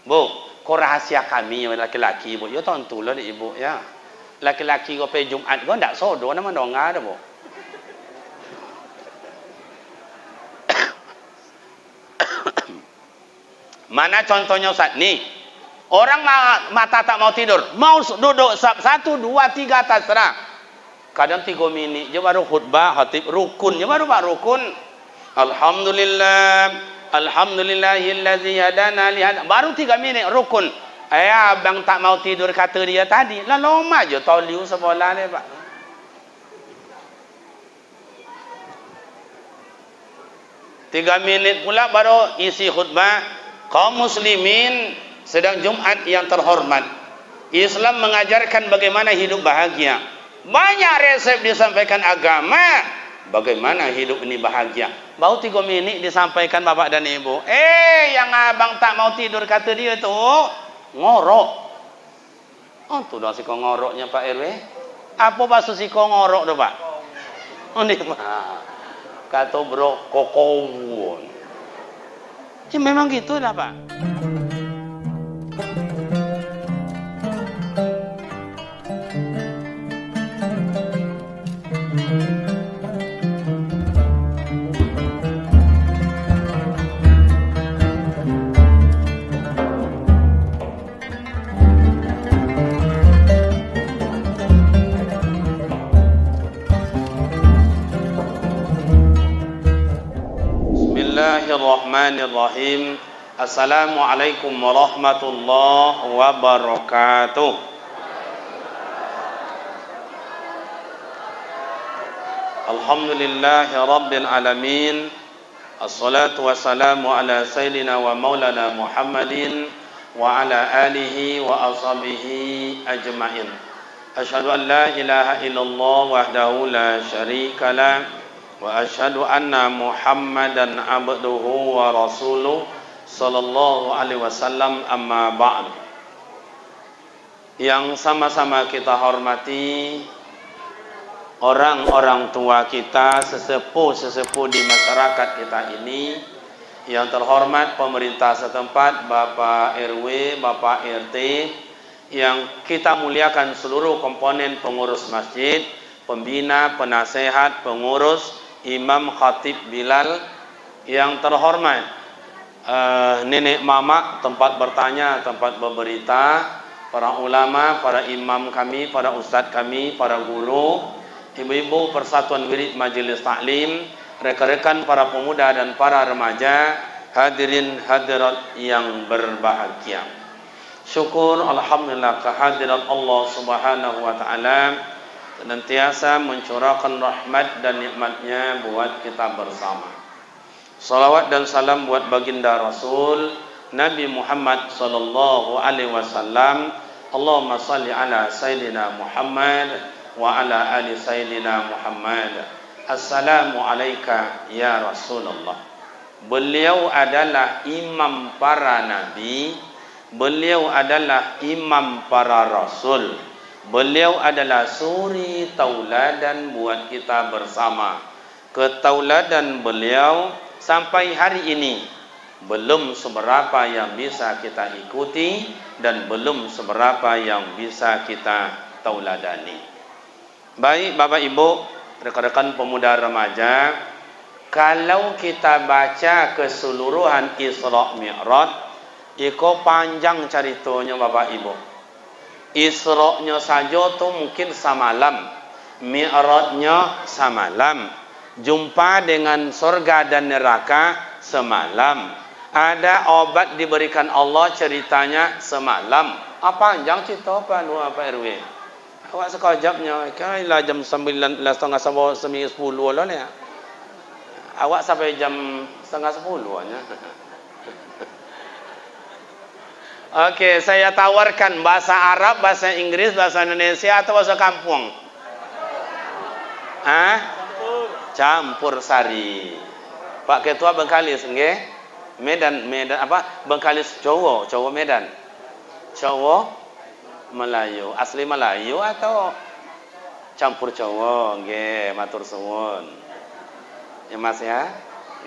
Bu, kau rahasia kami laki-laki bu. Ya tentulah ibu ya. Laki-laki kau pergi Jumat kau ndak sodo nama donga dah bu. Mana contohnya Ustaz? Nih, orang mata tak mau tidur, mau duduk 1, 2, 3 terserah. Kadang 3 minit je baru khutbah, khatib rukun je baru rukun. Alhamdulillah, alhamdulillahillazi hadana li hada. Baru 3 minit rukun. Abang tak mau tidur kata dia tadi. Lah lama je toliu sebelah ni Pak. Tiga minit pula baru isi khutbah. Kaum muslimin sedang Jumat yang terhormat. Islam mengajarkan bagaimana hidup bahagia. Banyak resep disampaikan agama. Bagaimana hidup ini bahagia. Baru 3 minit disampaikan bapak dan ibu. Yang abang tak mau tidur kata dia tu ngorok. Oh tu dah siko ngoroknya Pak RW. Apa maksud siko ngorok tu Pak? Oh ni mah. Kata bro kokowon. Ya memang gitu dah Pak. Bismillahirrahmanirrahim. Assalamualaikum warahmatullahi wabarakatuh. Alhamdulillahi rabbil alamin. Assalatu wassalamu ala sayyidina wa maulana Muhammadin wa ala alihi wa ashabihi ajma'in. Asyhadu an la ilaha illallah wahdahu la syarika lah. Wa asyhadu anna Muhammadan abduhu wa rasuluh sallallahu alaihi wasallam, amma ba'd. Yang sama-sama kita hormati orang-orang tua kita, sesepuh-sesepuh di masyarakat kita ini, yang terhormat pemerintah setempat, Bapak RW, Bapak RT, yang kita muliakan seluruh komponen pengurus masjid, pembina, penasehat, pengurus, imam, khatib, bilal, yang terhormat nenek mama, tempat bertanya, tempat berberita, para ulama, para imam kami, para ustaz kami, para guru, ibu-ibu persatuan wirid majelis taklim, rekan-rekan para pemuda dan para remaja, hadirin hadirat yang berbahagia. Syukur alhamdulillah kehadiran Allah Subhanahu wa taala senantiasa mencurahkan rahmat dan nikmatnya buat kita bersama. Salawat dan salam buat baginda Rasul Nabi Muhammad sallallahu alaihi wasallam. Allahumma salli ala sayyidina Muhammad wa ala ali sayyidina Muhammad. Assalamu alayka ya Rasulullah. Beliau adalah imam para nabi, beliau adalah imam para rasul. Beliau adalah suri tauladan buat kita bersama. Ketauladan beliau sampai hari ini belum seberapa yang bisa kita ikuti dan belum seberapa yang bisa kita tauladani. Baik Bapak Ibu, rekan-rekan pemuda remaja, kalau kita baca keseluruhan Isra Mi'raj, itu panjang ceritanya Bapak Ibu. Isra-nya saja tu mungkin semalam, Mi'raj-nya semalam, jumpa dengan surga dan neraka semalam, ada obat diberikan Allah ceritanya semalam. Apa panjang cerita apa nu apa RW? Awak sekejapnya, kailah jam 9:30 10 lah ni. Awak sampai jam 9:30 nya. Okey, saya tawarkan bahasa Arab, bahasa Inggris, bahasa Indonesia atau bahasa kampung? Campur sari. Pak Ketua Bengkalis nggih? Medan apa? Bengkalis Jawa Medan. Jawa Melayu. Asli Melayu atau campur Jawa? Nggih, matur suwun. Ya Mas ya.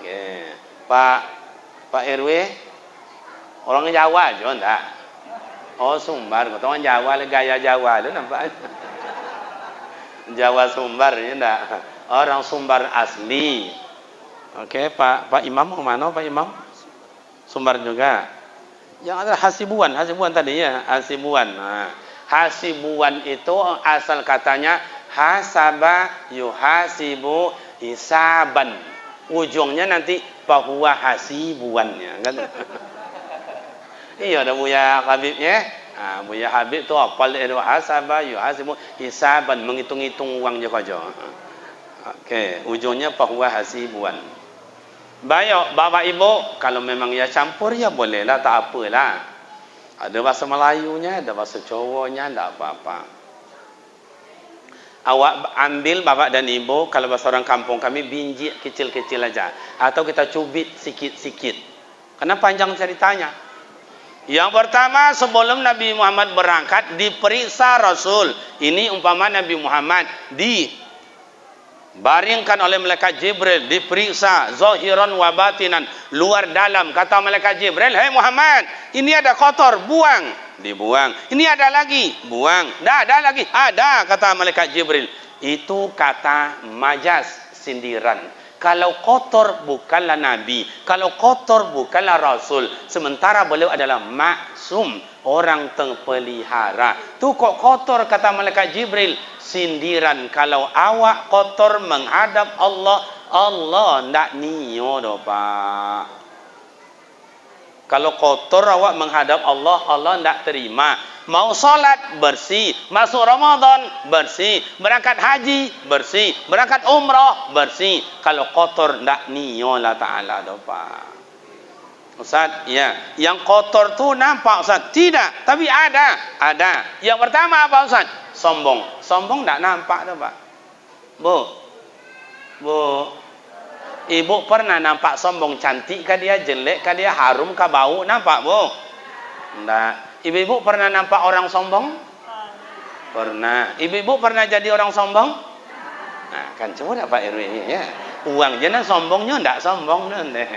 Nggih. Pak RW Orang Jawa je enggak. Oh Sumbar, kata orang Jawa le gaya Jawa tu nampak. Jawa Sumbar ya enggak. Orang Sumbar asli. Okey, Pak Imam mana Pak Imam? Sumbar juga. Yang ada Hasibuan tadi ya, Hasibuan. Nah, Hasibuan itu asal katanya hasaba yuhasibu hisaban. Ujungnya nanti bahwa hasibuannya kan. Iya ada Buya Habib ya. Ah Buya Habib tu apal itu hasaba yuhasibu hisaban, menghitung-hitung uangnya saja. Okey, ujungnya bahwa hasibuan. Baik, Bapak Ibu, kalau memang ya campur ya bolehlah, tak apalah. Ada bahasa Melayunya, ada bahasa Jawanya, tak apa-apa. Awak ambil Bapak dan Ibu, kalau bahasa orang kampung kami biji kecil-kecil aja, atau kita cubit sikit-sikit. Karena panjang ceritanya. Yang pertama, sebelum Nabi Muhammad berangkat diperiksa Rasul. Ini umpama Nabi Muhammad baringkan oleh malaikat Jibril, diperiksa zahiran wa batinan, luar dalam. Kata malaikat Jibril, "Hei Muhammad, ini ada kotor, buang." Dibuang. "Ini ada lagi, buang." "Dah, ada lagi." "Ada," kata malaikat Jibril. Itu kata majas, sindiran. Kalau kotor bukanlah nabi, kalau kotor bukanlah rasul, sementara beliau adalah maksum, orang terpelihara. Tu kok kotor, kata malaikat Jibril. Sindiran, kalau awak kotor menghadap Allah, Allah ndak niyo doh Pak. Kalau kotor awak menghadap Allah, Allah ndak terima. Mau solat bersih, masuk Ramadan bersih, berangkat haji bersih, berangkat umrah bersih. Kalau kotor ndak niyo Allah Taala doh Pak. Ustaz, ya, yang kotor tu nampak Ustaz? Tidak, tapi ada. Yang pertama apa Ustaz? Sombong. Sombong tak nampak tu Pak. Bu, Ibu pernah nampak sombong? Cantik kah dia, jelek kah dia, harum kah bau? Nampak Bu? Enggak. Ibu-ibu pernah nampak orang sombong? Pernah. Ibu-ibu pernah jadi orang sombong? Nah, kan coba Pak RW ya. Uang jenak sombongnya enggak sombong nanti.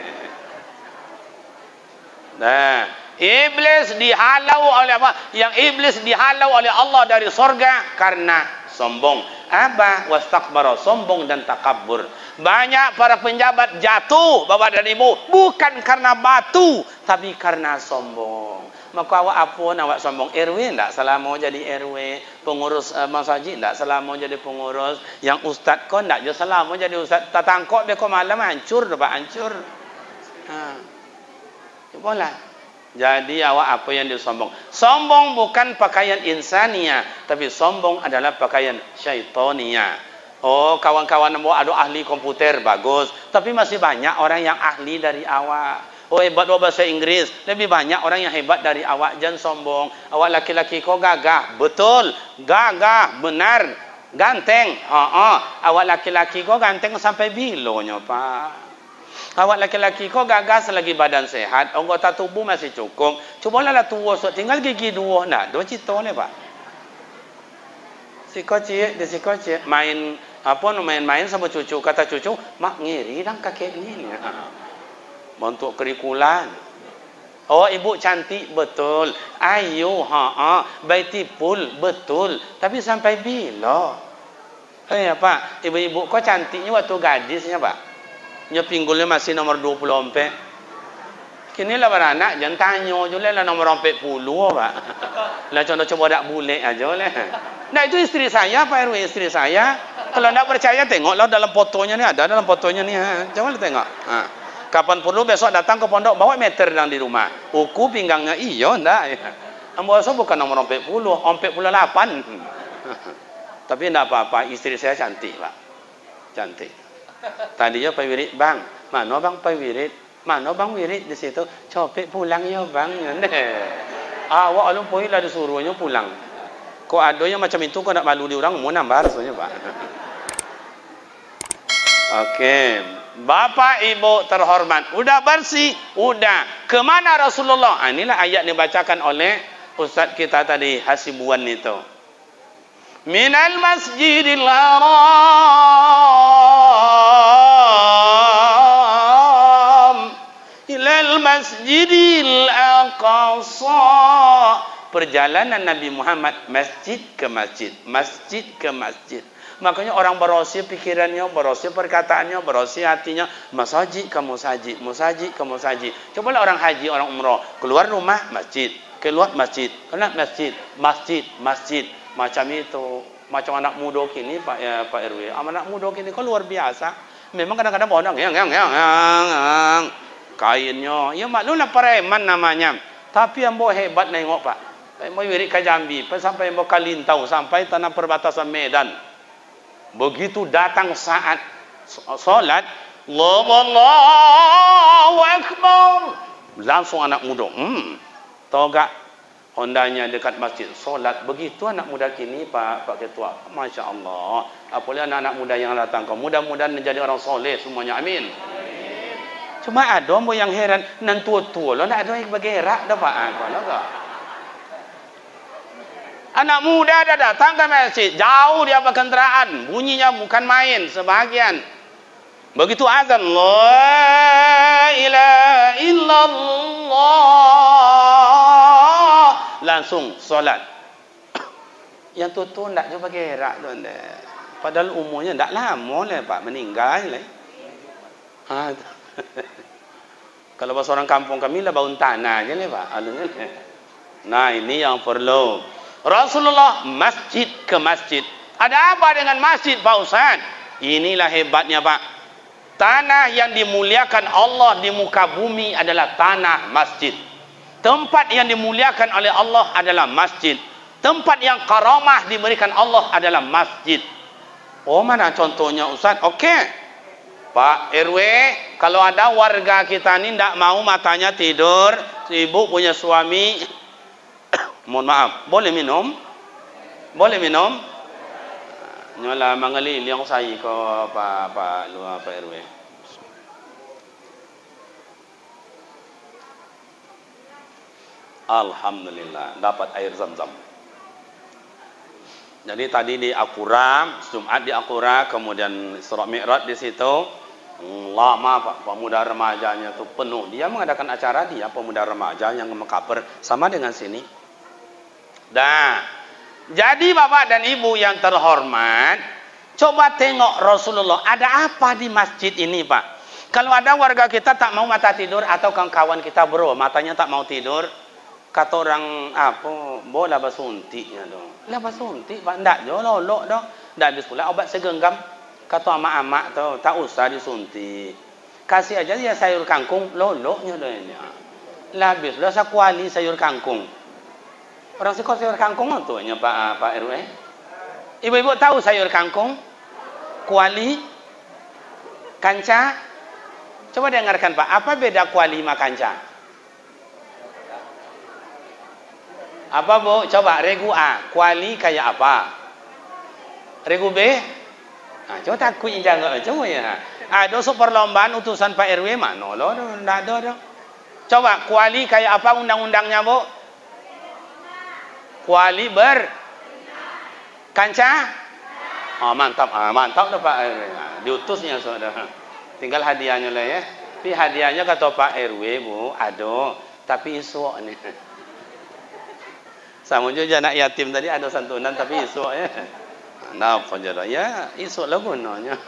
Nah, iblis dihalau oleh apa? Yang iblis dihalau oleh Allah dari surga karena sombong. Apa? Wastakbara, sombong dan takabbur. Banyak para penjabat jatuh Bapak dan Ibu bukan karena batu, tapi karena sombong. Maka awak apa awak sombong? RW enggak salah mau jadi RW, pengurus masjid enggak salah mau jadi pengurus, yang ustaz kau enggak je salah mau jadi ustaz. Tatangkok dia kau malam hancur Pak, hancur. Boleh. Jadi awak apa yang disombong? Sombong bukan pakaian insania, tapi sombong adalah pakaian syaitania. Oh, kawan-kawan ada ahli komputer bagus, tapi masih banyak orang yang ahli dari awak. Oh, hebat bahasa Inggris, lebih banyak orang yang hebat dari awak. Jangan sombong. Awak laki-laki kau gagah, betul, gagah, benar, ganteng. Awak laki-laki kau ganteng sampai bilonya Pak. Awak laki-laki kau gagas selagi badan sehat, anggota tubuh masih cukup. Cubalah tua, tinggal gigi dua. Nah, dua cita ni Pak. Si kocik, main sama cucu. Kata cucu, mak ngiri dan kakek ni. Bentuk kerikulan. Oh, ibu cantik, betul. Ayu, beautiful, betul. Tapi sampai bila? Pak, ibu-ibu kau cantiknya waktu gadisnya Pak. Nya pinggulnya masih nomor 24. Kini lah beranak, jangan tanya je lah nomor 40 Pak. Lah contoh coba dak boleh aja lah. Nah itu istri saya Pak RW, istri saya. Kalau nak percaya tengoklah dalam fotonya ni, ada dalam fotonya ni. Coba tengok. Kapan perlu besok datang ke pondok bawa meter yang di rumah. Uku pinggangnya iya ndak. Ambo bukan nomor 40, 48. Tapi enggak apa-apa, istri saya cantik Pak. Cantik. Tadinya Pak Wirid, "Bang, mana Bang Pak Wirid? Mana Bang Wirid di situ? Copet pulang ya Bang." Awak alun poin lah disuruhnya pulang. Kok ada yang macam itu kau nak malu di orang mau nambah rasanya Pak. Okey. Bapak Ibu terhormat, udah bersih, udah. Kemana Rasulullah? Inilah ayat yang dibacakan oleh Ustaz kita tadi, Hasibuan itu. Minal masjidil haram ilal masjidil aqsa. Perjalanan Nabi Muhammad masjid ke masjid, masjid ke masjid. Makanya orang berosi pikirannya, berosi perkataannya, berosi hatinya, masjid ke masjid, masjid ke masjid. Cobalah orang haji, orang umrah, keluar rumah masjid, keluar masjid, kena masjid, masjid, masjid. Macam itu, macam anak muda kini Pak RW. Anak muda kini kok luar biasa. Memang kadang-kadang orang yang kainnya, ya maklumlah preman namanya. Tapi yang bawa hebat nengok Pak. Mau wirid ke Jambi, sampai mau Kalintau, sampai tanah perbatasan Medan. Begitu datang saat solat, Allahu Akbar, langsung anak muda, tahu gak? Hondanya dekat masjid, solat. Begitu anak muda kini Pak Ketua, Masya Allah. Apalagi anak-anak muda yang datang, mudah-mudahan menjadi orang soleh semuanya, amin. Cuma ada yang heran, nan tua-tua lo, nak ada yang bergerak dah Pak, kalau gak? Anak muda dah datang ke masjid, jauh di apa kendaraan, bunyinya bukan main sebahagian. Begitu azan, la ilaha illallah, langsung solat. Yang tua-tua tak cuba gerak tu, padahal umurnya tak lama lah Pak, meninggal lah. Kalau bahasa orang kampung kami lah bangun tanah je lah Pak. Nah ini yang perlu. Rasulullah masjid ke masjid. Ada apa dengan masjid Pak Ustaz? Inilah hebatnya Pak. Tanah yang dimuliakan Allah di muka bumi adalah tanah masjid. Tempat yang dimuliakan oleh Allah adalah masjid. Tempat yang karamah diberikan Allah adalah masjid. Oh mana contohnya Ustaz? Okey. Pak RW, kalau ada warga kita ni tidak mau matanya tidur, ibu punya suami, mohon maaf, boleh minum? Boleh minum? Nyola mangaliling saya ke Pak RW. Alhamdulillah dapat air Zam-Zam. Jadi tadi di Akura, Jumat di Akura, kemudian Isra Mi'raj di situ. Lama Pak, pemuda remajanya itu penuh. Dia mengadakan acara, dia pemuda remaja yang mengkaper sama dengan sini. Dah. Jadi Bapak dan Ibu yang terhormat, coba tengok Rasulullah ada apa di masjid ini Pak. Kalau ada warga kita tak mau mata tidur, atau kawan-kawan kita bro matanya tak mau tidur, kata orang apa, boleh basuntiknya dong. Lah basuntik Pak, ndak jo lolok dong. Ndak habis pula obat segenggam. Kata amak-amak tu, tak usah disuntik. Kasih aja dia sayur kangkung, loloknya doanya. Lah habis dah sakuali sayur kangkung. Orang suka sayur kangkung tu nya Pak RW. Ibu-ibu tahu sayur kangkung? Kuali? Kanca? Coba dengarkan Pak, apa beda kuali sama kanca? Apa Bu? Coba regu A, kuali kayak apa? Regu B? Coba takutnya jangan coba ya. Ada perlombaan utusan Pak RW mana lo? Tidak ada. Coba kuali kayak apa undang-undangnya Bu? Kuali kanca? Mantap, mantap dah Pak RW. Diutusnya saudara. Tinggal hadiahnya lah ya. Tapi hadiahnya kata Pak RW Bu, ada. Tapi esok ni. Sama juga anak yatim tadi ada santunan tapi esok ya. Nah, penjara ya, esok lah gunanya.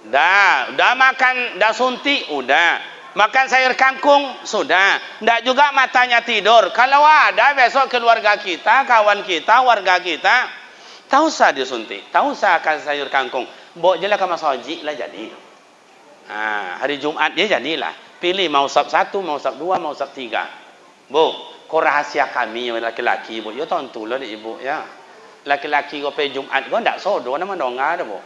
Dah makan, dah suntik, udah. Makan sayur kangkung, sudah. Ndak juga matanya tidur. Kalau ada besok keluarga kita, kawan kita, warga kita, tak usah disuntik, tak usah makan sayur kangkung. Bawa je lah ke masjid lah jadi. Hari Jumat dia jadilah. Pilih mau sab 1, mau sab 2, mau sab 3. Bu, kau rahasia kami laki-laki, Bu. Ya tentu lah ibu ya. Laki-laki kau pergi Jumat kau tak sodo nama dongar dah Bu.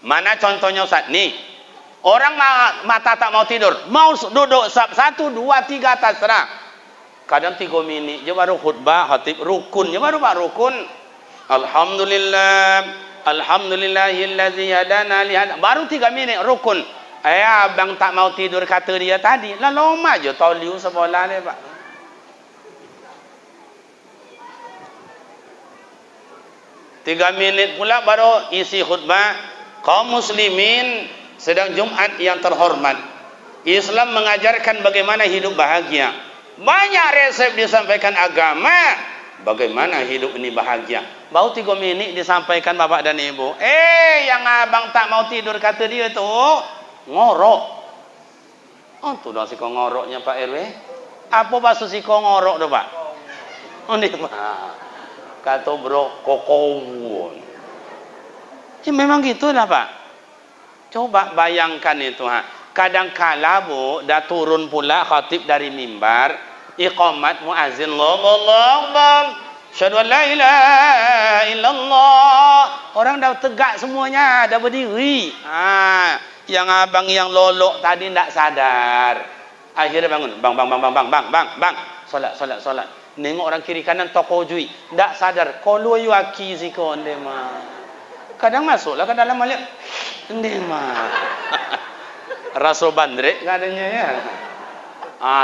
Mana contohnya Ustaz? Nih, orang mata tak mau tidur, mau duduk 1, 2, 3 terserah. Kadang 3 minit je baru khutbah, khatib rukun je baru Pak rukun. Alhamdulillahillazi hadana li hada. Baru 3 minit rukun. Abang tak mau tidur kata dia tadi. Lah lama je toliu sekolah ni Pak. Tiga minit pula baru isi khutbah. Kaum muslimin, sedang Jumat yang terhormat, Islam mengajarkan bagaimana hidup bahagia. Banyak resep disampaikan agama, bagaimana hidup ini bahagia. Baru 3 minit disampaikan bapak dan ibu. Yang abang tak mau tidur, kata dia tu ngorok. Oh tu dah siko ngoroknya Pak RW. Apa bahasa siko ngorok tu Pak? Oh ni mah. Kata bro kokowon. Ya memang gitulah Pak. Coba bayangkan itu Kadang-kala bu, dah turun pula khatib dari mimbar, iqamat muazin Allah, syahadu an la ilaha illallah. Orang dah tegak semuanya, dah berdiri. Yang abang yang lolok tadi tak sadar. Akhirnya bangun, bang. Solat. Nengok orang kiri kanan toko jui, tak sadar. Kalau you aki ziko ndema. Kadang masuklah ke dalam malik. Ndema. Rasul bandrek katanya ya.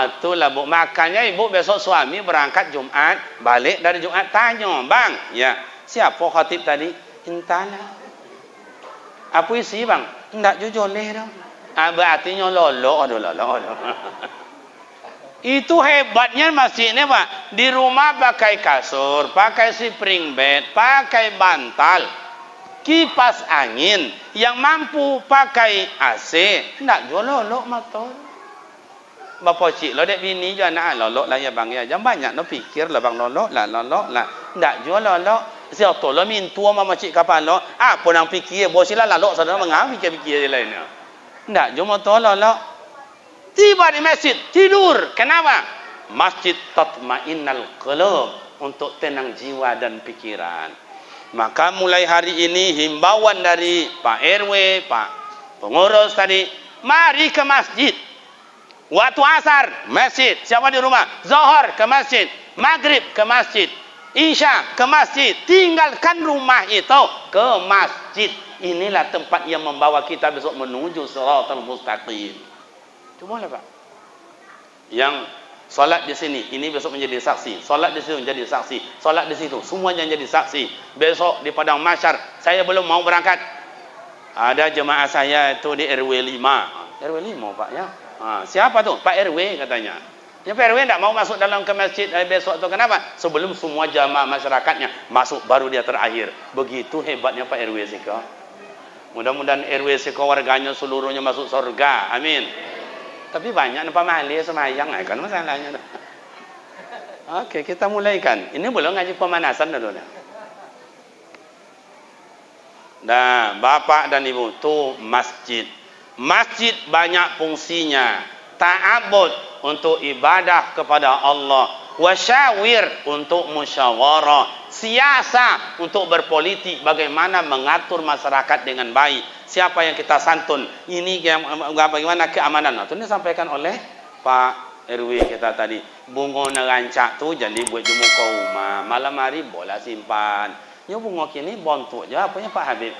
Itulah bu. Makanya ibu besok suami berangkat Jumat, balik dari Jumat tanya, bang, ya siapa khatib tadi? Entahlah. Apa isi bang? Tidak jujur leh dah. Berartinya lolo. Itu hebatnya masjidnya Pak. Di rumah pakai kasur, pakai spring bed, pakai bantal, kipas angin, yang mampu pakai AC. Nak jual lolok motor. Bapa cik lo dek bini je anak lolok lah ya bang ya. Jangan banyak no fikir lah bang lolok lah. Nak jual lolok. Siapa tu lo mintua mama cik kapal lo. Apa nang fikir bosilah lolok saudara mengang fikir-fikir je lainnya. Nak jual motor lolok. Tiba di masjid tidur. Kenapa? Masjid tatmainnal qulub, untuk tenang jiwa dan pikiran. Maka mulai hari ini himbauan dari Pak RW, Pak pengurus tadi, mari ke masjid. Waktu asar, masjid. Siapa di rumah? Zuhur ke masjid, maghrib ke masjid, isya ke masjid. Tinggalkan rumah itu ke masjid. Inilah tempat yang membawa kita besok menuju shiratal mustaqim. Cumalah Pak. Yang solat di sini, ini besok menjadi saksi. Solat di situ menjadi saksi. Solat di situ, semuanya menjadi saksi. Besok di padang mahsyar, saya belum mau berangkat. Ada jemaah saya itu di RW 5. RW 5 Pak ya. Siapa tu? Pak RW katanya. Ya Pak RW tidak mau masuk dalam ke masjid besok tu. Kenapa? Sebelum semua jamaah masyarakatnya masuk, baru dia terakhir. Begitu hebatnya Pak RW Siko. Mudah-mudahan RW Siko warganya seluruhnya masuk surga. Amin. Tapi banyak nampak mahli semayang kan masalahnya. Okey, kita mulaikan. Ini belum ngaji pemanasan dulu dah. Nah, bapak dan ibu tu masjid. Masjid banyak fungsinya. Ta'abbud untuk ibadah kepada Allah, wasyawir untuk musyawarah, siasa untuk berpolitik, bagaimana mengatur masyarakat dengan baik. Siapa yang kita santun, ini yang bagaimana keamanan. Itu disampaikan oleh Pak RW kita tadi. Bunga nerancak tu jadi buat jumuka rumah, malam hari bola simpan. Ya bunga kini bontuk je apanya Pak Habib.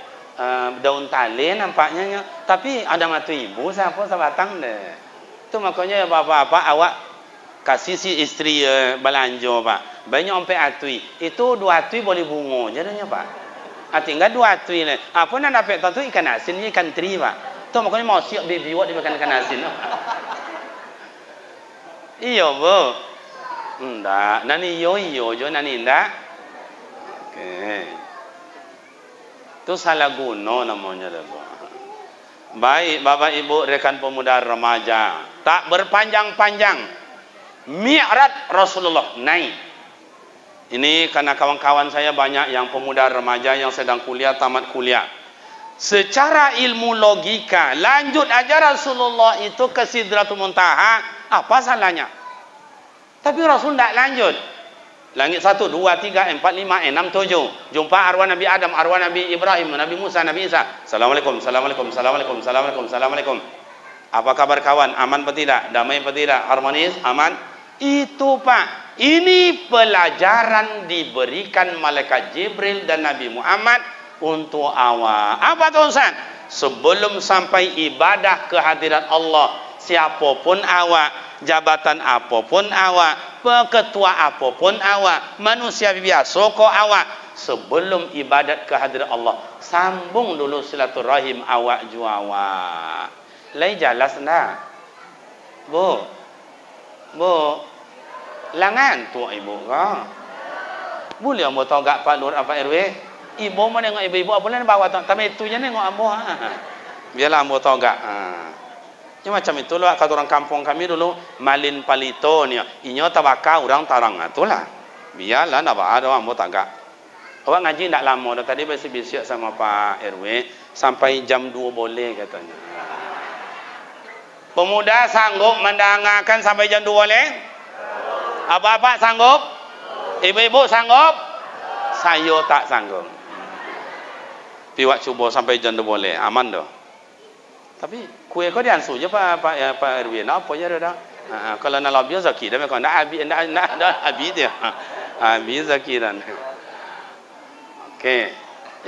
Daun tali nampaknya, tapi ada matu ibu siapa sebatang deh. Itu makanya bapak-bapak awak kasih si istri belanja Pak. Banyak sampai atui. Itu 2 atui boleh bunga jadinya Pak. Tinggal 2 atui ni. Apa nak dapat tu ikan asin ni, ikan teri Pak. Tu makanya mau siap baby wak dimakan ikan asin. Iya bu. Ndak, nani yo jo nani ndak. Okey. Itu salah guna namanya dah bu. Baik Bapak Ibu rekan pemuda remaja, tak berpanjang-panjang. Mi'raj Rasulullah naik. Ini karena kawan-kawan saya banyak yang pemuda remaja yang sedang kuliah, tamat kuliah. Secara ilmu logika, lanjut aja Rasulullah itu ke Sidratul Muntaha, apa salahnya? Tapi Rasul tidak lanjut. Langit 1, 2, 3, 4, 5, 6, 7. Jumpa arwah Nabi Adam, arwah Nabi Ibrahim, Nabi Musa, Nabi Isa. Assalamualaikum, assalamualaikum, assalamualaikum, assalamualaikum, assalamualaikum. Apa kabar kawan? Aman atau tidak? Damai atau tidak? Harmonis? Aman? Itu Pak. Ini pelajaran diberikan malaikat Jibril dan Nabi Muhammad untuk awak. Apa tu Ustaz? Sebelum sampai ibadah kehadiran Allah, siapapun awak, jabatan apapun awak, ketua apapun awak, manusia biasa kok awak, sebelum ibadat kehadirat Allah, sambung dulu silaturahim awak ju awak. Lai jelas ndak? Bu. Bu. Langan tu ibu ka. Boleh ambo togak Pak Nur apa RW? Ibu mana nengok ibu-ibu apa nak bawa tapi itu je nengok ambo. Biarlah ambo togak. Ya macam itulah kata orang kampung kami dulu, malin palito ni. Inyo tabaka orang tarang itulah. Biarlah nak bawa doang ambo togak. Awak ngaji tak lama dah tadi bisik-bisik sama Pak RW sampai jam 2 boleh katanya. Pemuda sanggup mendengarkan sampai jam 2 boleh? Apa-apa sanggup? Ibu-ibu sanggup? Saya tak sanggup. Piwak cuba sampai jam 2 boleh, aman dah. Tapi kue kau diansu je Pak RW nak apa je dah. Kalau nak lebih zaki dah mereka nak habis dia. Habis zakiran. Okey.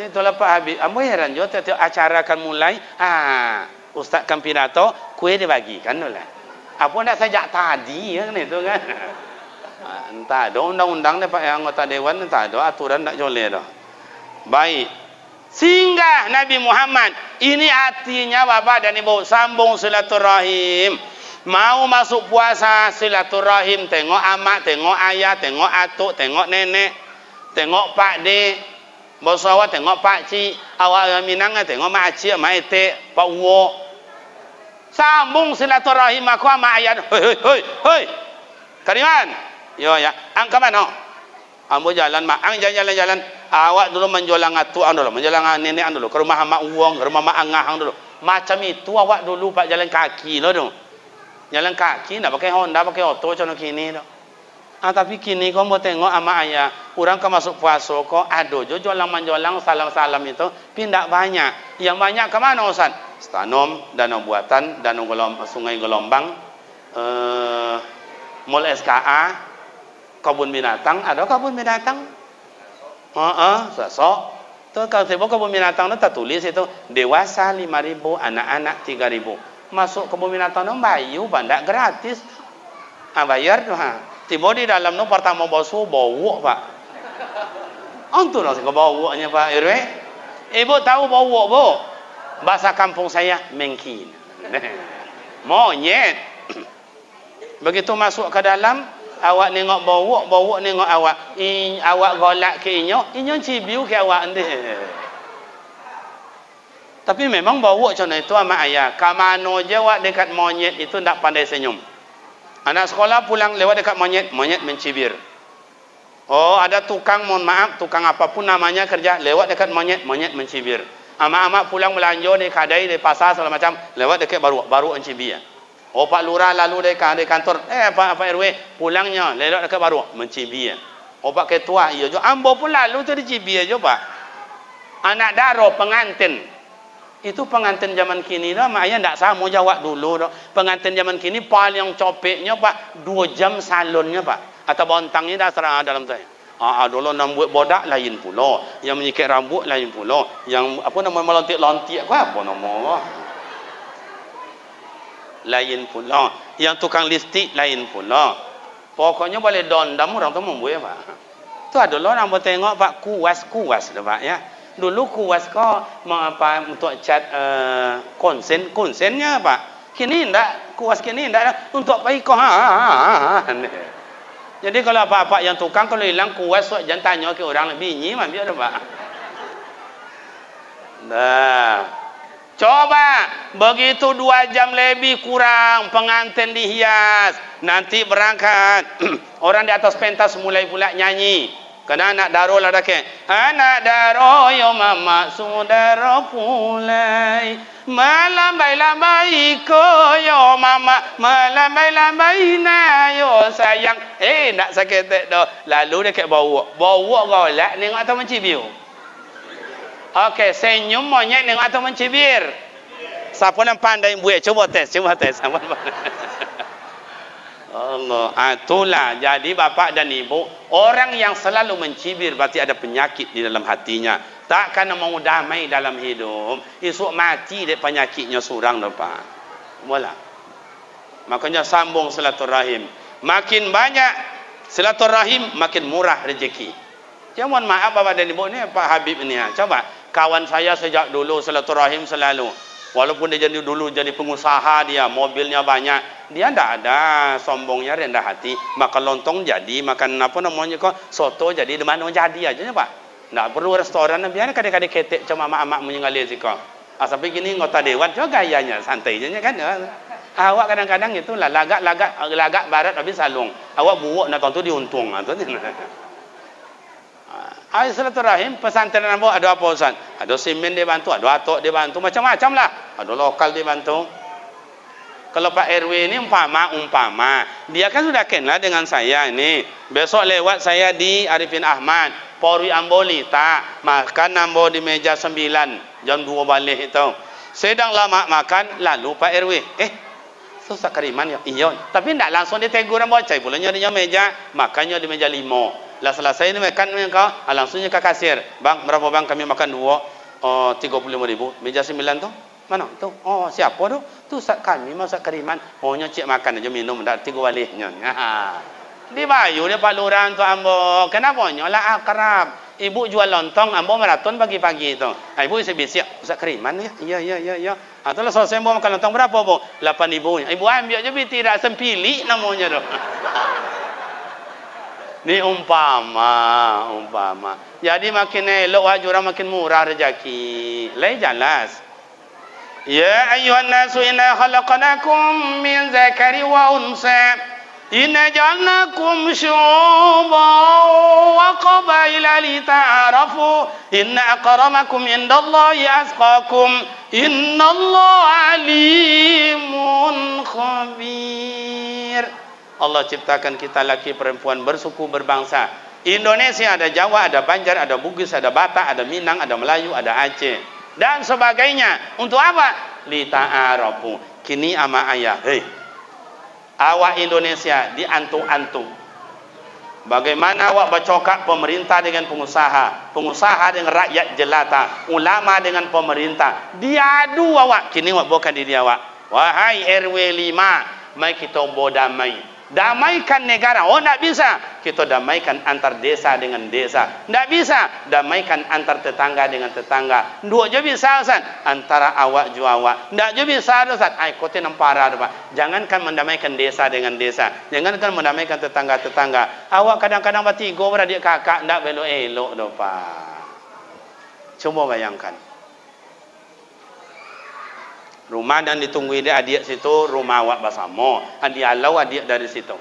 Itulah Pak Habib. Ambo heran jo tiap acara akan mulai, ustaz kan pidato, kue dibagikan lah. Apa nak sajak tadi kan itu kan. Entah ada undang-undang ni Pak anggota dewan entah ada aturan tak boleh dah. Baik. Singgah Nabi Muhammad. Ini artinya Bapak dan Ibu sambung silaturahim. Mau masuk puasa silaturahim, tengok amak, tengok ayah, tengok atuk, tengok nenek, tengok Pak De, bos awak tengok Pak Cik, awak Minang tengok Mak Cik, Mak Etek, Pak Uwo. Sambung silaturahim aku sama ayah. Hoi. Kariman. Yo ya, ang ke mana? Ambo jalan mak, ang jalan-jalan. Awak dulu menjualang atuan dulu, menjualang nenek dulu, ke rumah mak uang, ke rumah mak angah dulu. Macam itu awak dulu Pak jalan kaki loh dong. Jalan kaki, nak pakai Honda, pakai auto macam kini dah. Tapi kini kau mau tengok ama ayah, orang ke masuk puasa kau ada jo jualang menjualang salam-salam itu pindah banyak. Yang banyak ke mana Ustaz? Stanom, danau buatan, danau sungai Gelombang, Mall SKA, kebun binatang, ada kebun binatang? Sosok. Tuh kalau sebab kebun binatang itu tertulis itu dewasa 5.000, anak-anak 3.000. Masuk kebun binatang itu bayu, bandak gratis. Bayar tuh tiba di dalam itu pertama bau Pak. Antu nasi baunya Pak RW. Ibu tahu bau bu? Bahasa kampung saya mengkin. Monyet. Begitu masuk ke dalam, awak nengok bau nengok awak. Awak golak ke inyo cibiu ke awak ande. Tapi memang bau macam itu sama ayah. Kamano je awak dekat monyet itu tak pandai senyum. Anak sekolah pulang lewat dekat monyet mencibir. Oh, ada tukang, mohon maaf, tukang apapun namanya kerja lewat dekat monyet mencibir. Amak-amak pulang belanja di kadai di pasar segala macam lewat dekat baru mencibir. Oh, Pak Lurah lalu dari kantor, Pak RW pulangnya lewat dekat baru mencibir. Oh, Pak Ketua iya jo, ambo pun lalu tu dicibir jo Pak. Anak daro pengantin. Itu pengantin zaman kini dah, mak ayah tak sama jawab dulu dah. Pengantin zaman kini paling copeknya Pak 2 jam salonnya Pak. Atau bontangnya dah serah dalam saya. Dulu nak buat bodak lain pula, yang menyikat rambut lain pula, yang apa nama melontik-lontik apa nama? Lain pula, yang tukang listik lain pula. Pokoknya boleh dondam orang tu membuat Pak. Tu adalah orang tengok Pak kuas dah Pak ya. Dulu kuas kau apa untuk cat konsennya Pak. Kini ndak kuas kini ndak untuk pai kau Jadi kalau apa-apa yang tukang kalau hilang kuas jangan tanya ke orang lebih mah biar Pak. Nah. Coba begitu 2 jam lebih kurang pengantin dihias, nanti berangkat. Orang di atas pentas mulai pula nyanyi. Kena anak daro lah dah ke. Anak daro yo mama saudara pulai. Melambai-lambai ko yo mama. Melambai-lambai na yo sayang. Nak sakit dah. Lalu dia ke bawa golak nengok atau mencibir. Okey, senyum monyet nengok atau mencibir. Siapa yang pandai buat coba tes. Allah, itulah jadi bapak dan ibu orang yang selalu mencibir berarti ada penyakit di dalam hatinya. Takkan mau damai dalam hidup, esok mati dia penyakitnya surang depan. Mula. Makanya sambung silaturahim. Makin banyak silaturahim makin murah rezeki. Cuma mohon maaf Bapak dan Ibu ni Pak Habib ni. Coba kawan saya sejak dulu silaturahim selalu. Walaupun dia dulu jadi pengusaha dia, mobilnya banyak, dia tidak ada sombongnya, rendah hati. Makan lontong jadi, makan apa namanya kok soto jadi, di mana jadi aja Pak. Tidak perlu restoran, biar kadang-kadang ketek cuma mak-mak menyengalir sih kok. Sampai gini ngota dewan juga gayanya santai aja kan. Awak kadang-kadang itulah lagak barat habis salung. Awak buuk nak tu diuntung tu. Silaturahim pesantren ambo ada apa Ustaz? Ada simen dia bantu, ada atok dia bantu, macam-macam lah. Ada lokal dia bantu. Kalau Pak RW ini umpama, dia kan sudah kenal dengan saya ini. Besok lewat saya di Arifin Ahmad, Polri Amboli tak makan ambo di meja 9 jam 2 balik itu. Sedang lama makan lalu Pak RW, susah keriman ya. Iya, tapi tidak langsung ditegur ambo, cai pulanya di meja, makannya di meja 5. Lah selesai ini makan kau, langsungnya ke kasir. Bang, berapa bang kami makan 35.000. Meja 9 tu? Mana? Tu. Oh, siapa tu? Tu Ustaz kami, Ustaz Kariman. Oh, nyocik makan aja minum dak 3 baliknya. Di Bayu dia Pak Lurah tu ambo. Kenapa nyolah akrab? Ibu jual lontong, ambo maraton pagi-pagi tu. Ibu bisik, Ustaz Kariman ya. Ya. Itulah selesai ambo makan lontong berapa, Bu? 8.000. Ibu ambil je tidak sempili namanya tu. Ni umpama. Jadi makin elok wajura makin murah rezeki. Lain jelas. Ya ayuhan nasu inna khalaqnakum min zakari wa unsa. Inna ja'alnakum syu'uban wa qabaila lita'arafu. Inna akramakum indallahi atqakum. Innallaha alimun khabir. Allah ciptakan kita laki perempuan bersuku berbangsa. Indonesia ada Jawa, ada Banjar, ada Bugis, ada Batak, ada Minang, ada Melayu, ada Aceh dan sebagainya. Untuk apa? Lita'arafu. Kini ama ayah, awak Indonesia diantu-antu. Bagaimana awak bercokak pemerintah dengan pengusaha, pengusaha dengan rakyat jelata, ulama dengan pemerintah. Diadu awak. Kini awak bukan diri awak. Wahai RW 5, mari kita berdamai. Damaikan negara. Oh, tidak bisa. Kita damaikan antar desa dengan desa. Tidak bisa. Damaikan antar tetangga dengan tetangga. Dua je bisa, Ustaz. Antara awak jua awak. Tidak je bisa, Ustaz. Kota nampara, Pak. Jangankan mendamaikan desa dengan desa. Jangankan mendamaikan tetangga-tetangga. Awak kadang-kadang bertiga beradik kakak. Tidak belok-elok, Pak. Coba bayangkan. Rumah dan ditunggu dia adik situ, rumah awak bersama. Adik alau adik dari situ.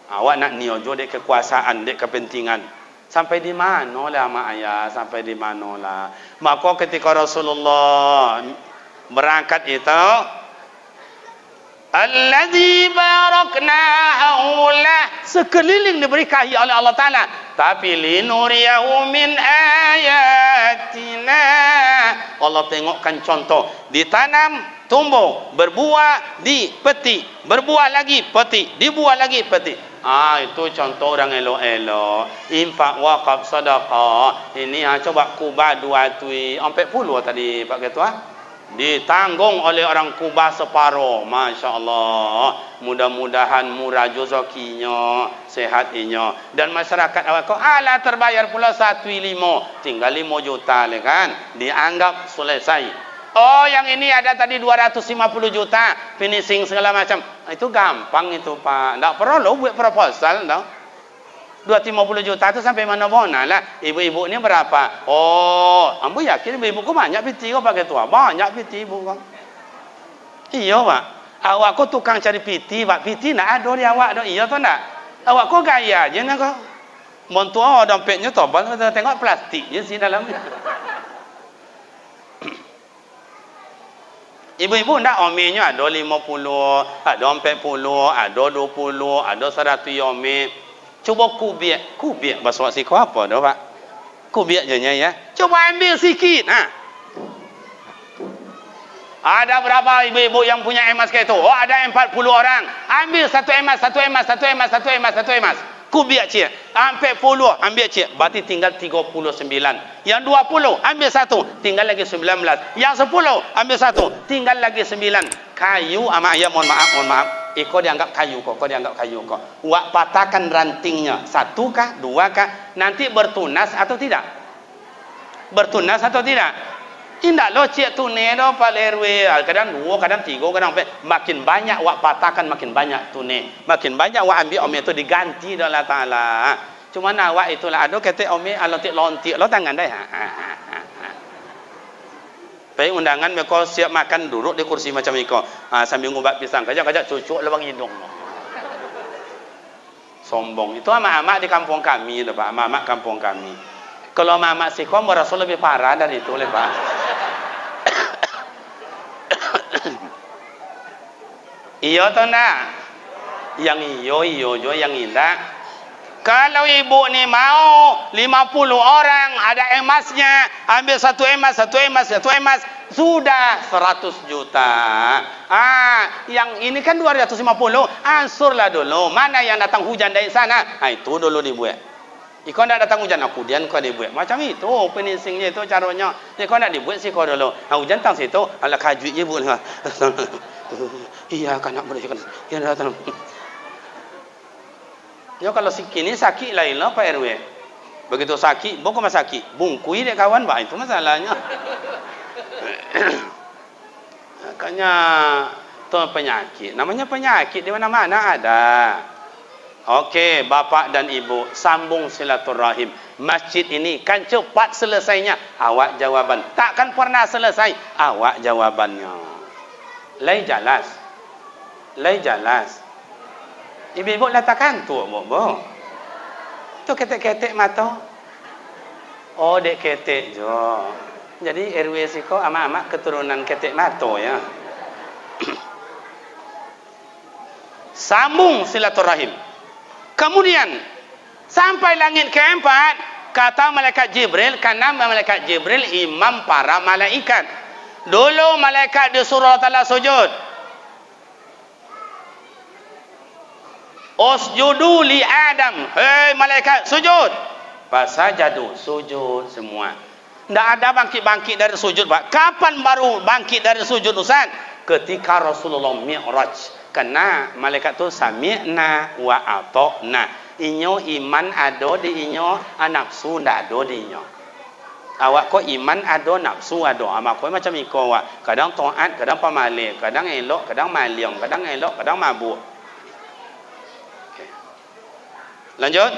Awak nak niojo dek kekuasaan, dek kepentingan. Sampai di mana lah mak ayah, sampai di mana lah. Maka ketika Rasulullah berangkat itu, Allazi barakna haulah, sekeliling diberi kahiyat oleh Allah Ta'ala. Tapi linuriyahu min ayatina. Allah tengokkan contoh. Ditanam, tumbuh, berbuah, dipetik. Berbuah lagi, petik. Dibuah lagi, petik. Itu contoh orang elok-elok. Infak, wakaf, sedekah. Ini coba Kubah 2 tui. 40 tadi Pak Ketua. Ditanggung oleh orang Kubah separuh. Masya Allah. Mudah-mudahan murah rezekinya, sehatnya. Dan masyarakat awak kau ala terbayar pula 1,5. Tinggal 5 juta le kan. Dianggap selesai. Oh, yang ini ada tadi 250 juta. Finishing segala macam. Itu gampang itu Pak. Tak perlu buat proposal tau. 250 juta itu sampai mana-mana lah. Ibu-ibu ni berapa? Oh, ambo yakin ibu-ibu kau banyak piti kau pakai tua. Banyak piti ibu kau. Iya Pak. Awak kau tukang cari piti Pak. Piti nak ada di awak dah. Iya tu nak. Awak kau gaya je nak kau. Montua dompetnya tobal. Tengok plastik je sih dalamnya. Ibu-ibu nak omenya ada 50, ada 40, ada 20, ada 100 ome. Cuba kubiak bahasa Siko apa dah Pak? Kubiak je ya. Coba ambil sikit. Ada berapa ibu-ibu yang punya emas kayak itu? Oh, ada 40 orang. Ambil satu emas. Kubiak cik. 40 ambil cik. Berarti tinggal 39. Yang 20 ambil satu, tinggal lagi 19. Yang 10 ambil satu, tinggal lagi 9. Kayu ama ayah mohon maaf. Iko dianggap kayu kok, dianggap kayu kok. Wak patahkan rantingnya, satu kah, dua kah? Nanti bertunas atau tidak? Bertunas atau tidak? Indah lo cek tune do Pak RW, kadang dua, kadang tiga, kadang empat. Makin banyak wak patahkan, makin banyak tune. Makin banyak wak ambil om itu diganti do Allah Taala. Cuma awak itulah ada kata om alontik lontik lo tangan dah. Baik undangan mereka siap makan duduk di kursi macam iko. Sambil ngubat pisang, kajak cucuk lubang hidung. Sombong. Itu amak-amak di kampung kami lho Pak, amak-amak kampung kami. Kalau amak-amak siko merasa lebih parah dari itu lho Pak. Iya atau enggak? Yang iyo yang indah. Kalau ibu ni mau 50 orang ada emasnya, ambil satu emas, sudah 100 juta. Yang ini kan 250, ansurlah dulu. Mana yang datang hujan dari sana? Itu dulu dibuat. Iko nak datang hujan aku dian kau dibuat. Macam itu finishingnya itu caranya. Iko nak dibuat sih kau dulu. Hujan tang situ, ala kaju je bu. Iya kan nak boleh kan. Ya datang. Ya kalau kini sakit lain lah Pak RW. Begitu sakit, bukan sakit, bungkui dek kawan, bah itu masalahnya. Makanya itu penyakit. Namanya penyakit di mana-mana ada. Oke, bapak dan ibu sambung silaturahim. Masjid ini kan cepat selesainya. Awak jawaban. Takkan pernah selesai. Awak jawabannya. Lai jelas. Ibu-ibu letakkan tu, bu. Tu ketek-ketek mata. Oh, dek ketek jo. Jadi RW siko amak-amak keturunan ketek mata ya. Sambung silaturahim. Kemudian sampai langit keempat, kata malaikat Jibril, karena malaikat Jibril imam para malaikat. Dulu malaikat disuruh Allah Ta'ala sujud. Usjudu li Adam. Hei malaikat sujud. Fasajadu, sujud semua. Tidak ada bangkit-bangkit dari sujud Pak. Kapan baru bangkit dari sujud Ustaz? Ketika Rasulullah Mi'raj. Karena malaikat tu sami'na wa ata'na. Inyo iman ada di inyo, nafsu ndak ada di inyo. Awak ko iman ada, nafsu ada. Amak ko macam iko awak. Kadang taat, kadang pamali, kadang elok, kadang maliang, kadang elok, kadang mabuk. Lanjut.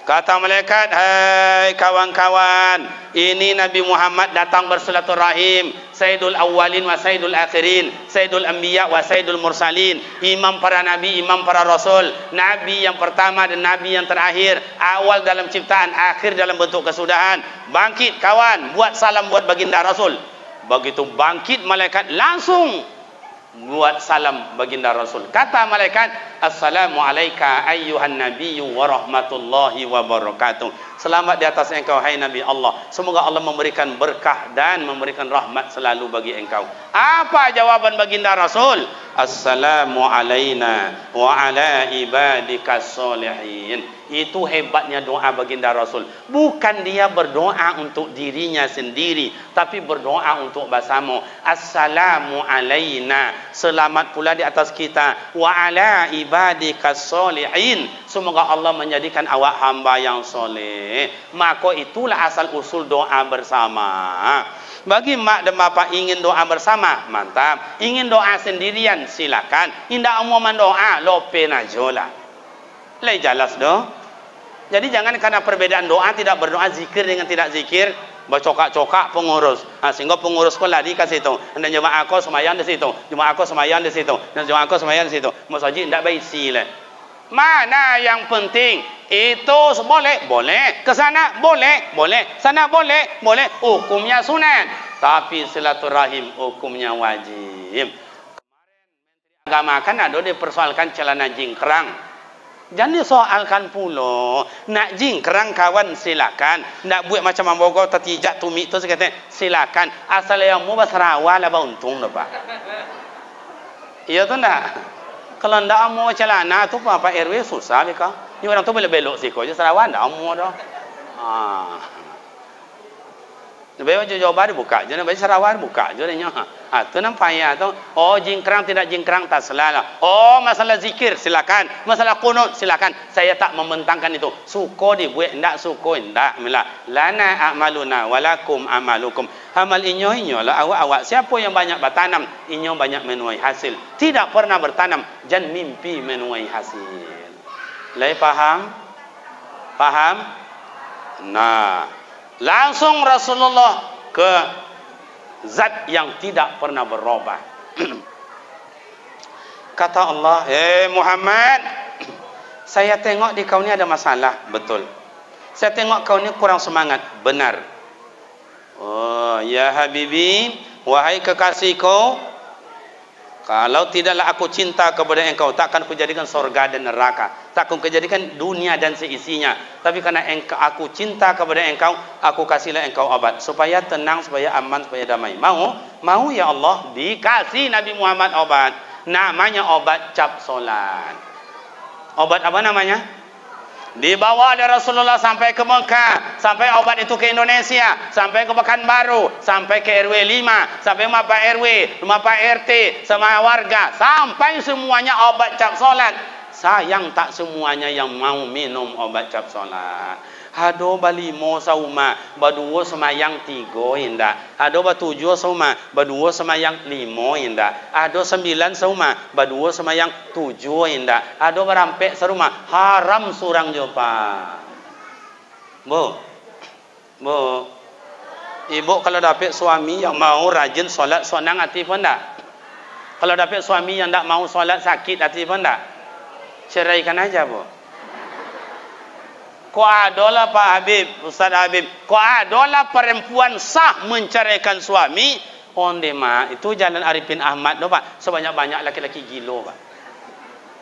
Kata malaikat, hai kawan-kawan, ini Nabi Muhammad datang bersilaturahim, Sayyidul Awwalin wa Sayyidul Akhirin, Sayyidul Anbiya wa Sayyidul Mursalin, imam para nabi, imam para rasul, nabi yang pertama dan nabi yang terakhir, awal dalam ciptaan, akhir dalam bentuk kesudahan. Bangkit kawan, buat salam buat baginda Rasul. Begitu bangkit malaikat langsung buat salam baginda Rasul. Kata malaikat, assalamu alayka ayyuhan nabiyyu wa rahmatullahi wa barakatuh. Selamat di atas engkau hai Nabi Allah. Semoga Allah memberikan berkah dan memberikan rahmat selalu bagi engkau. Apa jawaban baginda Rasul? Assalamu alayna wa ala ibadikas solihin. Itu hebatnya doa baginda Rasul. Bukan dia berdoa untuk dirinya sendiri, tapi berdoa untuk bersama. Assalamu alayna, selamat pula di atas kita. Wa ala ibadikas solihin, semoga Allah menjadikan awak hamba yang soleh. Maka itulah asal usul doa bersama. Bagi mak dan bapak ingin doa bersama, mantap. Ingin doa sendirian, silakan. Indah umuman doa, lope najola. Lai jelas doh. Jadi jangan karena perbedaan doa tidak berdoa, zikir dengan tidak zikir, bercokak-cokak pengurus. Sehingga pengurus kau lari ke situ. Dan jemaah aku semayang di situ. Jemaah aku semayang di situ. Dan jemaah aku semayang di situ. Masjid tidak baik sila. Mana yang penting? Itu boleh, boleh. Ke sana boleh, boleh. Sana boleh, boleh. Hukumnya sunat. Tapi silaturahim hukumnya wajib. Kemarin Menteri Agama kan ada dipersoalkan celana jingkrang. Jangan disoalkan pula. Nak jingkrang kawan silakan. Nak buat macam Ambogo tertijak tumik tu sekata silakan. Asal yang mau Sarawak lah untung dah Pak. Iya tu ndak? Kalau ndak mau celana tu Pak RW susah mereka. Ni orang tu belok-belok siko je Sarawak ndak mau dah. Lebih jauh baru buka je, lebih Sarawak buka je nya. Tu nampak ya tu. Oh jingkrang tidak jingkrang tak salah. Oh masalah zikir silakan, masalah qunut silakan. Saya tak membentangkan itu. Suko dibuat ndak suko ndak mila. Lana a'maluna walakum amalukum. Amal inyo lah awak. Siapa yang banyak bertanam, inyo banyak menuai hasil. Tidak pernah bertanam, jangan mimpi menuai hasil. Lai paham? Paham? Nah, langsung Rasulullah ke zat yang tidak pernah berubah. Kata Allah, Muhammad, saya tengok di kau ni ada masalah. Betul. Saya tengok kau ni kurang semangat. Benar. Oh, ya Habibi, wahai kekasihku, kalau tidaklah aku cinta kepada engkau, takkan aku jadikan surga dan neraka, takkan aku jadikan dunia dan seisinya. Tapi karena aku cinta kepada engkau, aku kasihlah engkau obat supaya tenang, supaya aman, supaya damai. Mau ya Allah, dikasih Nabi Muhammad obat. Namanya obat cap solat. Obat apa namanya? Dibawa oleh Rasulullah sampai ke Mekah, sampai obat itu ke Indonesia, sampai ke Pekanbaru, sampai ke RW 5, sampai rumah Pak RW, rumah Pak RT, sama warga, sampai semuanya obat cap solat. Sayang tak semuanya yang mau minum obat cap solat. Ado balimo sauma, badua semayang 3 indah. Ado batujuh sauma, badua semayang 5 indah. Ado 9 sauma, badua semayang 7 indah. Ado berampek serumah, haram surang jopa. Bu, ibu kalau dapat suami yang mau rajin solat, senang hati pun tak? Kalau dapat suami yang tak mau solat, sakit hati pun tak? Ceraikan aja bu. Kok adalah Pak Habib, Ustaz Habib, kok adalah perempuan sah menceraikan suami? Onde mah itu jalan Arifin Ahmad doh Pak. Sebanyak-banyak laki-laki gilo Pak.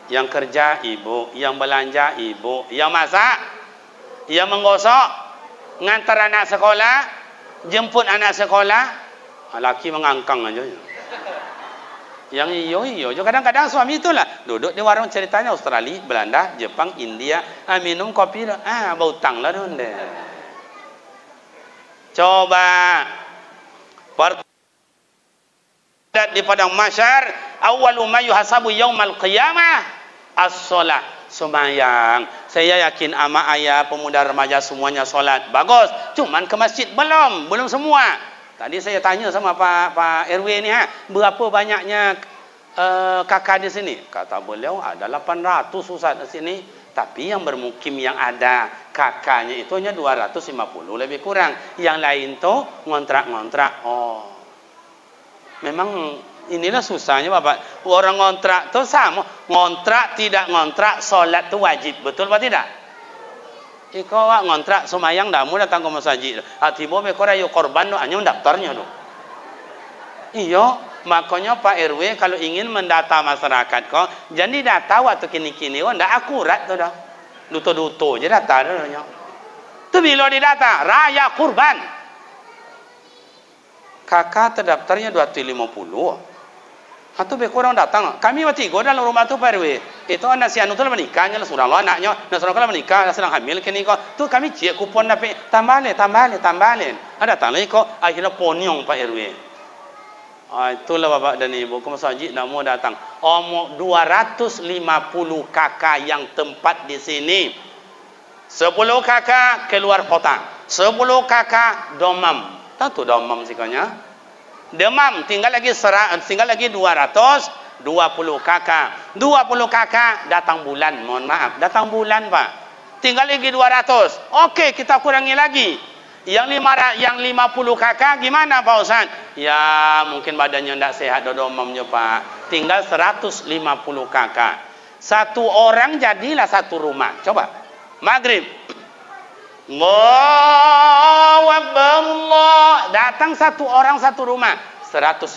Yang kerja ibu, yang belanja ibu, yang masak, yang menggosok, ngantar anak sekolah, jemput anak sekolah, laki mengangkang aja. Yang iyo kadang-kadang suami itulah duduk di warung ceritanya Australia, Belanda, Jepang, India, minum kopi bau tang lah deh. Coba di padang mahsyar, awwalu ma yuhasabu yaumal qiyamah as-shalah, sembahyang. Saya yakin ama ayah pemuda remaja semuanya solat bagus, cuman ke masjid belum semua. Tadi saya tanya sama Pak RW ni, berapa banyaknya kakak di sini? Kata beliau ada 800 Ustaz di sini. Tapi yang bermukim yang ada kakaknya itu hanya 250 lebih kurang. Yang lain tuh ngontrak-ngontrak. Oh, memang inilah susahnya Bapak. Orang ngontrak tuh sama. Ngontrak tidak ngontrak, solat tu wajib. Betul apa tidak? Iko wak ngontrak semayang damu datang ke masjid. Atibo bekora yo korban do anyong daftarnya do. Iyo, makanya Pak RW kalau ingin mendata masyarakat kok, jadi data waktu kini-kini ndak akurat tu dah. Duto-duto je data dah nya. Tu bila didata raya kurban. Kakak terdaftarnya 250. Atau bekorang datang. Kami bertiga dalam rumah tu Pak RW. Itu anak si anu tu menikahnya lah surang lo anaknya. Nah surang kalau menikah sedang hamil kini kok. Tu kami cek kupon dapat tambalin. Ada datang lagi kok akhirnya ponyong Pak RW. Itulah Bapak dan Ibu ke masjid nak mau datang. 250 kakak yang tempat di sini. 10 kakak keluar kota. 10 kakak domam. Tahu domam sikanya? Demam tinggal lagi 220 kakak. 20 kakak datang bulan, mohon maaf, datang bulan Pak. Tinggal lagi 200. Okey, kita kurangi lagi. Yang 50 kakak gimana Pak Ustaz? Ya, mungkin badannya tidak sehat domamnya Pak. Tinggal 150 kakak. Satu orang jadilah satu rumah. Coba. Maghrib. Allahu Akbar, Allah. Datang satu orang satu rumah 150.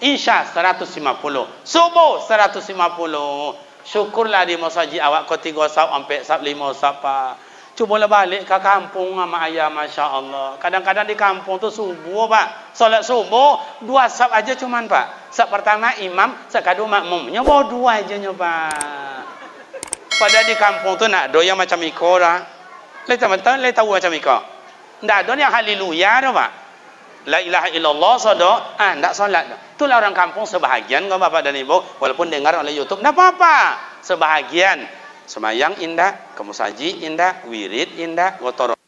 Isya 150. Subuh 150. Syukurlah di masjid awak kau 3 sab sampai sab 5 sab Pak. Cubalah balik ke kampung sama ayah, Masya Allah. Kadang-kadang di kampung tu subuh Pak, solat subuh 2 sab aja cuman Pak. Sab pertama imam, sab kedua makmumnya bawa 2 aja Pak. Pada di kampung tu nak doya macam iko dah. Leta tahu macam iko. Ndak ada yang haleluya dah Pak. La ilaha illallah sodo, ndak solat. Itulah orang kampung sebahagian kau bapak dan ibu, walaupun dengar oleh YouTube, ndak apa-apa. Sebahagian semayang indah, kemusaji indah, wirid indah, gotor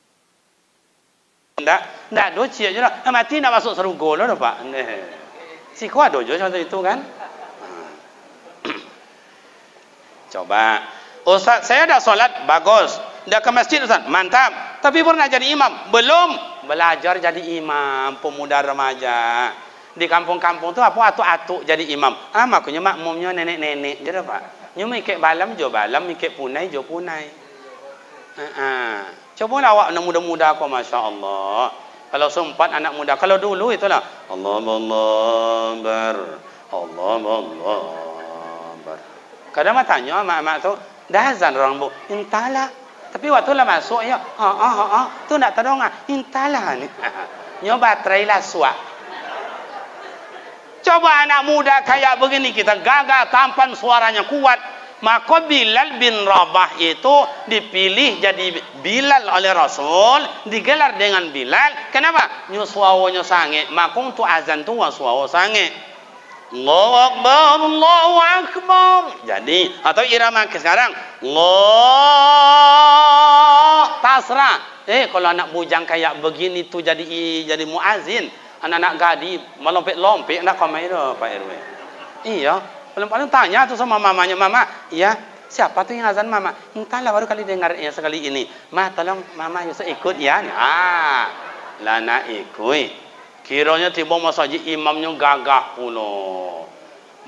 ndak doci aja lah. Mati nak masuk surga lah pak. Si kuat dojo contoh itu kan. Coba, Ustaz saya dah solat bagus, dah ke masjid Ustaz mantap, tapi pernah jadi imam belum? Belajar jadi imam, pemuda remaja di kampung-kampung tu apa atuk-atuk jadi imam. Makanya makmumnya nenek-nenek je dah pak. Nyo mikir balam jo balam, mikir punai jo punai. Coba lah awak anak muda-muda kau, masya Allah. Kalau sempat anak muda, kalau dulu itulah Allah Akbar, Allah Akbar. Kadang tanya mak-mak tu, dah azan orang bu, entahlah. Tapi waktu lah masuk ya, tu nak tolong entahlah ni. Nyo baterai lah suak. Coba anak muda kayak begini kita gagah, tampan, suaranya kuat. Maka Bilal bin Rabah itu dipilih jadi Bilal oleh Rasul, digelar dengan Bilal. Kenapa? Nyo suawanya sange, maka untuk azan tu suawa sange. Allahu Akbar, Allahu Akbar. Jadi atau irama sekarang Allah tasra. Kalau anak bujang kayak begini tu jadi muazin, anak-anak gadi melompet-lompet nak komai dah Pak RW. Iya, paling tanya tu sama mamanya, mama, iya, siapa tu yang azan mama? Entahlah, baru kali dengar ya sekali ini. Ma, tolong mama Yusuf ikut ya. Lah nak ikut. Kiranya tiba masjid imamnya gagah pula.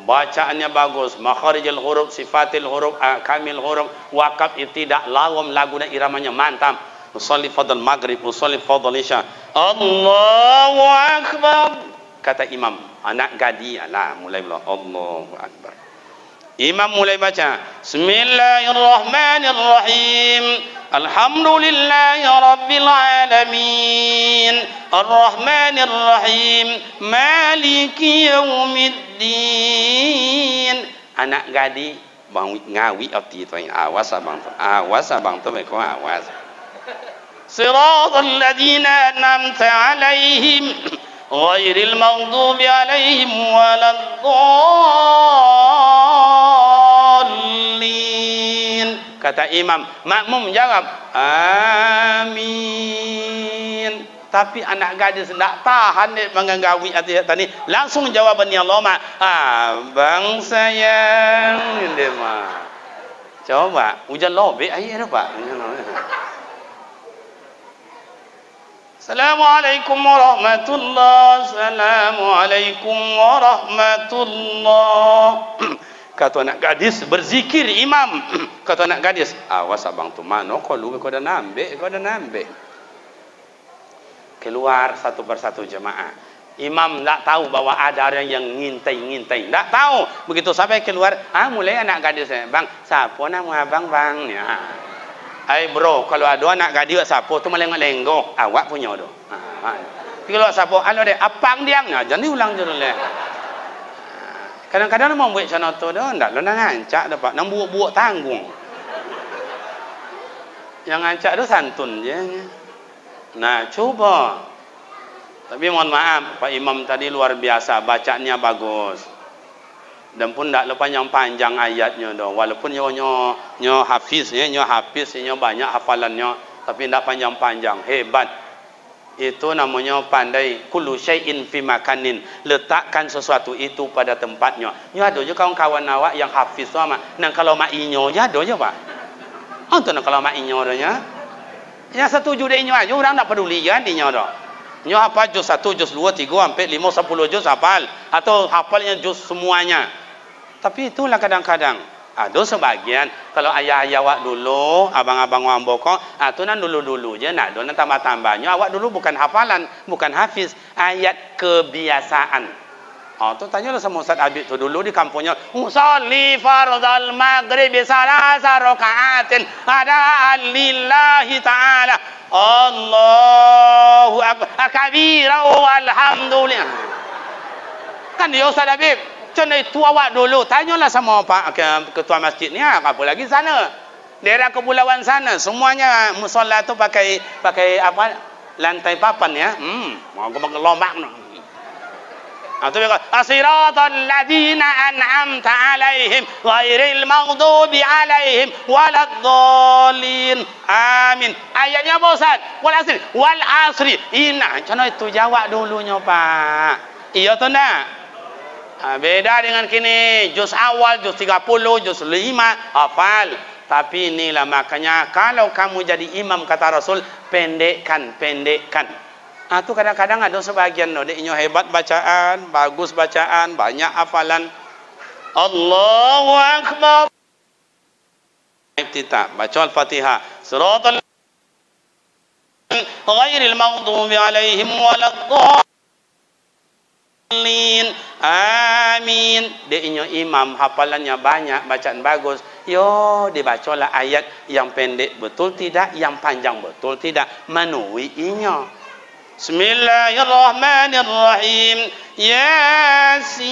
Bacaannya bagus, makharijul huruf, sifatil huruf, kamil huruf, wakaf ibtidak, lawam lagu dan iramanya mantap. Usolli fadl maghrib, usolli fadl isya. Allahu Akbar. Kata imam, anak gadi lah mulai bilang Allahu Akbar. Imam mulai baca Bismillahirrahmanirrahim. Alhamdulillahi rabbil alamin. Arrahmanirrahim. Maliki yaumiddin. Anak gadi bang ngawi arti tu awas abang tu. Awas abang tu mereka awas. Siratal ladzina an'amta alaihim ghairil maghdubi alaihim waladdallin. Kata imam, makmum jawab amin. Tapi anak gadis tidak tahan dia menggawi hati tadi, langsung jawabannya Allah abang sayang dia mah. Coba hujan lobek air apa? Assalamualaikum warahmatullahi. Assalamualaikum warahmatullahi. Kata anak gadis berzikir imam. Kata anak gadis, awas abang tu mano kalau kau dah nambah. Keluar satu persatu jemaah. Imam tak tahu bahwa ada orang yang ngintai. Tak tahu. Begitu sampai keluar, mulai anak gadis, bang, siapa nama abang bang? Ya. Bro, kalau ada anak gadis siapa tu melengok-lenggok, awak punya tu. Kalau siapa, alo deh, apang dia? Jangan diulang je dulu. Kadang-kadang mau buat macam tu dah, ndak lo nak ngancak dah pak, nak buat tanggung. Yang ngancak tu santun je. Nah, coba. Tapi mohon maaf, Pak Imam tadi luar biasa, bacanya bagus. Dan pun ndak lo panjang-panjang ayatnya dah. Walaupun nyo hafiz banyak hafalannya, tapi ndak panjang-panjang, hebat. Itu namanya pandai. Kullu syai'in fi makanin, letakkan sesuatu itu pada tempatnya. Nyo ada je kawan-kawan awak yang hafiz sama. Nang kalau mak inyo je ada je pak. Tu nang kalau mak inyo dah. Yang setuju dia inyo aja, orang tak peduli kan inyo dah. Nyo hafal juz 1, juz 2, 3, sampai 5, 10 juz hafal, atau hafalnya juz semuanya. Tapi itulah kadang-kadang ada sebagian, kalau ayah-ayah awak dulu, abang-abang wang bokong, tu nan dulu-dulu je, nak do nan tambah-tambahnya. Awak dulu bukan hafalan, bukan hafiz, ayat kebiasaan. Tu tanyalah sama Ustaz Abid tu dulu di kampungnya, usolli fardal maghrib salasa rakaatin ada lillahi ta'ala. Allahu akbar kabira walhamdulillah. Kan dia Ustaz Abid. Contoh itu awak dulu, tanyalah sama Pak ketua masjid ni, apa lagi sana. Daerah kepulauan sana, semuanya musola tu pakai apa? lantai papan ya. Mau gua lomak no. Atau bilang asiratal ladzina an'amta alaihim ghairil maghdubi alaihim waladdallin. Amin. Ayatnya apa Ustaz? Wal asri. Ina, cono itu jawab dulunya Pak. Iya atau enggak? Beda dengan kini juz awal, juz 30, juz 5 hafal. Tapi inilah makanya kalau kamu jadi imam kata Rasul, pendekkan. Itu kadang-kadang ada sebagian deknya hebat bacaan, bagus bacaan, banyak hafalan. Allahu Akbar. Iftitah, baca Al-Fatihah. Siratal ghairil maghdubi alaihim waladdallin. Amin. Deknya imam hafalannya banyak, bacaan bagus. Yo, dibacalah ayat yang pendek betul tidak, yang panjang betul tidak, menuinya. Bismillahirrahmanirrahim. Yasin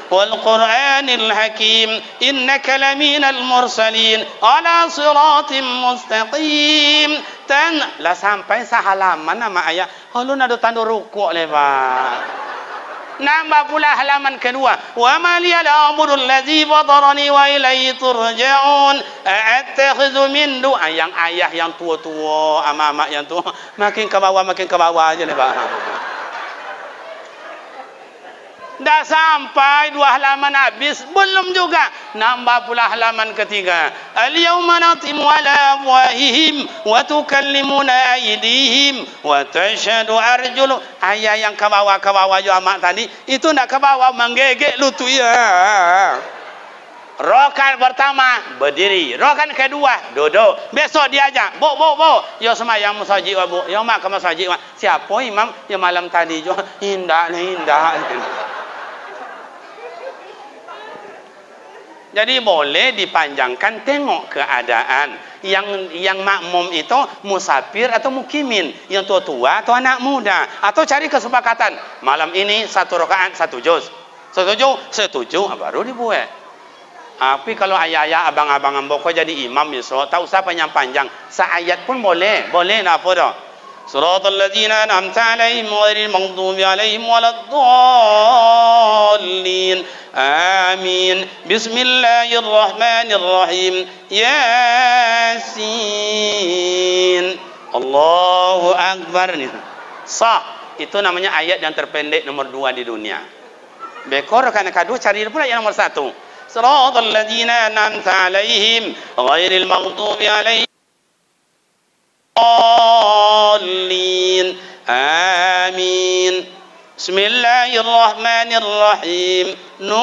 wal Qur'anil Hakim innaka laminal mursalin ala siratim mustaqim. Lah sampai sehalaman nama ayat. Halun ada tanda rukuk le Pak. Nambah pula halaman kedua. Wa ma liya al-amru allazi fatarani wa ilayhi turja'un. A'attakhidhu min du'a. Yang ayah yang tua-tua, ama-ama yang tua, makin ke bawah aja nih Pak. Dah sampai 2 halaman habis, belum juga. Nambah pula halaman ketiga. Al-yawma natimu ala afwahihim wa tukallimuna aydihim wa tashhadu arjuluhum. Ayat yang ke bawah jo amak tadi, itu nak ke bawah menggegek lutut ya. Rakaat pertama berdiri, rakaat kedua duduk. Besok diajak, bo. Yo semayang masjid wa bu. Yo mak ke masjid wa. Siapa imam? Yo malam tadi jo. Indah. Jadi boleh dipanjangkan, tengok keadaan. Yang makmum itu musafir atau mukimin, yang tua-tua atau anak muda, atau cari kesepakatan. Malam ini 1 rakaat 1 juz. Setuju, baru dibuat. Tapi kalau ayah-ayah abang-abang ambok jadi imam besok, tak usah panjang-panjang. Seayat pun boleh apa dah. Siratal ladzina an'amta 'alaihim ghairil maghdubi 'alaihim waladdallin. Amin. Bismillahirrahmanirrahim. Yasin. Allahu Akbar. Sah. Itu namanya ayat yang terpendek nomor 2 di dunia. Bekor kan kedua cari pula yang nomor 1. Siratal ladzina an'amta 'alaihim ghairil maghdubi 'alaihim waladdallin. Amin. Bismillahirrahmanirrahim. Nun.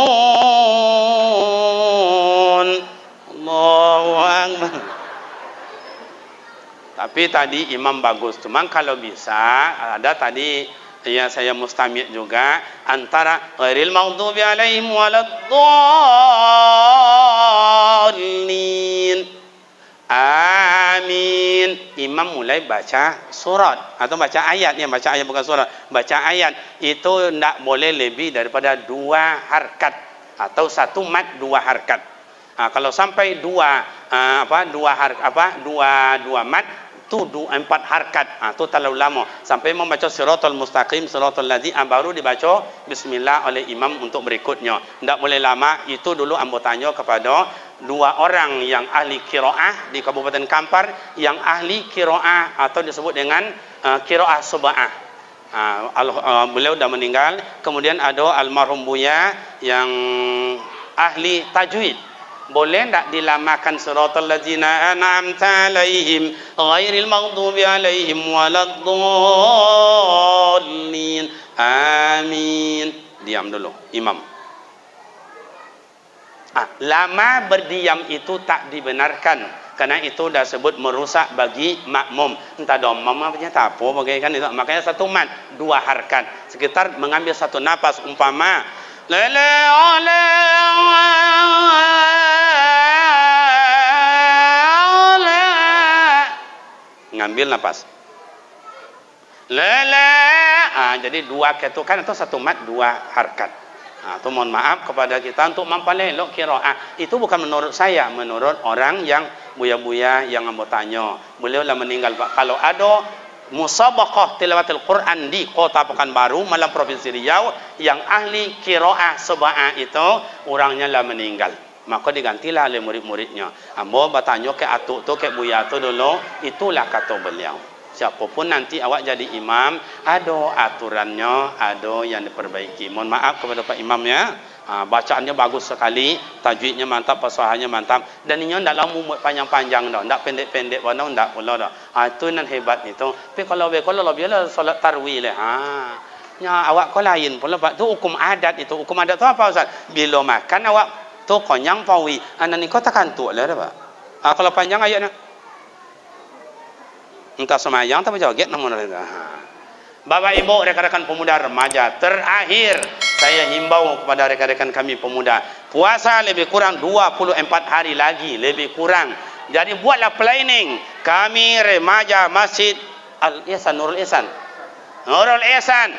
Allahu Akbar. Tapi tadi imam bagus. Cuma kalau bisa ada tadi ya saya mustamid juga antara ghairil maghdubi alaihim waladdallin. Amin. Imam mulai baca surat atau baca ayat, yang baca ayat bukan surat. Baca ayat itu tidak boleh lebih daripada 2 harkat atau 1 mat 2 harkat. Kalau sampai 2 mat tu 4 harkat, tu terlalu lama. Sampai membaca siratal mustaqim, siratal ladzi, baru dibaca bismillah oleh imam untuk berikutnya. Tidak boleh lama. Itu dulu ambo tanya kepada 2 orang yang ahli qiraah di Kabupaten Kampar, yang ahli qiraah atau disebut dengan qiraah sub'ah. Beliau dah meninggal. Kemudian ada almarhum Buya yang ahli tajwid. Boleh tak dilamakan siratal ladzina an'amta 'alaihim ghairil maghdubi 'alaihim waladdallin. Amin. Diam dulu imam. Lama berdiam itu tak dibenarkan, karena itu dah sebut merusak bagi makmum. Entah domam apa tak apa bagaikan itu. Makanya 1 mat 2 harkat, sekitar mengambil 1 nafas. Umpama la ngambil nafas jadi 2 ketukan atau 1 mat 2 harkat. Itu mohon maaf kepada kita untuk mempelelok qiraah. Itu bukan menurut saya, menurut orang yang buya-buya yang ambo tanya. Beliau lah meninggal Pak. Kalau ada musabaqah tilawatil Quran di Kota Pekanbaru, Malang Provinsi Riau, yang ahli qiraah sab'ah itu orangnya lah meninggal. Maka digantilah oleh murid-muridnya. Ambo bertanya ke atuk tu, ke buya tu dulu, itulah kata beliau. Siapapun nanti awak jadi imam, ada aturannya, ada yang diperbaiki. Mohon maaf kepada Pak Imam ya. Bacaannya bagus sekali, tajwidnya mantap, fasahannya mantap, dan ini tidak lama panjang-panjang dah, tidak pendek-pendek pun tidak pula dah. Itu nan hebat itu. Tapi kalau biarlah solat tarawih lah. Ya awak kau lain pula Pak. Tu hukum adat itu. Hukum adat tu apa Ustaz? Bila makan awak tu konyang pawi. Anak ni kau takkan tu lah Pak. Kalau panjang ayatnya. Entah semayang tapi joget namun ada. Bapak Ibu, rekan-rekan pemuda remaja, terakhir saya himbau kepada rekan-rekan kami pemuda, puasa lebih kurang 24 hari lagi, lebih kurang. Jadi buatlah planning. Kami remaja Masjid Al-Ihsan, Nurul Ihsan.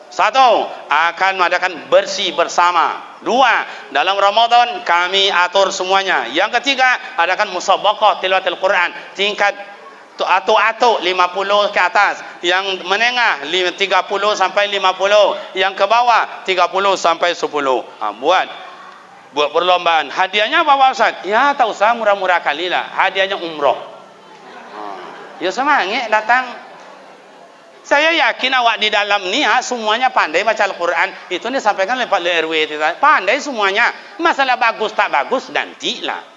Satu, akan mengadakan bersih bersama. Dua, dalam Ramadan kami atur semuanya. Yang ketiga, adakan musabaqah tilawatil Quran tingkat atuk-atuk 50 ke atas, yang menengah 30 sampai 50, yang ke bawah 30 sampai 10. Buat perlombaan. Hadiahnya apa Ustaz? Ya tak usah murah-murah kali lah. Hadiahnya umroh. Ya semangat datang. Saya yakin awak di dalam ni semuanya pandai baca Al-Quran. Itu ni sampaikan oleh Pak RW. Pandai semuanya. Masalah bagus tak bagus nantilah.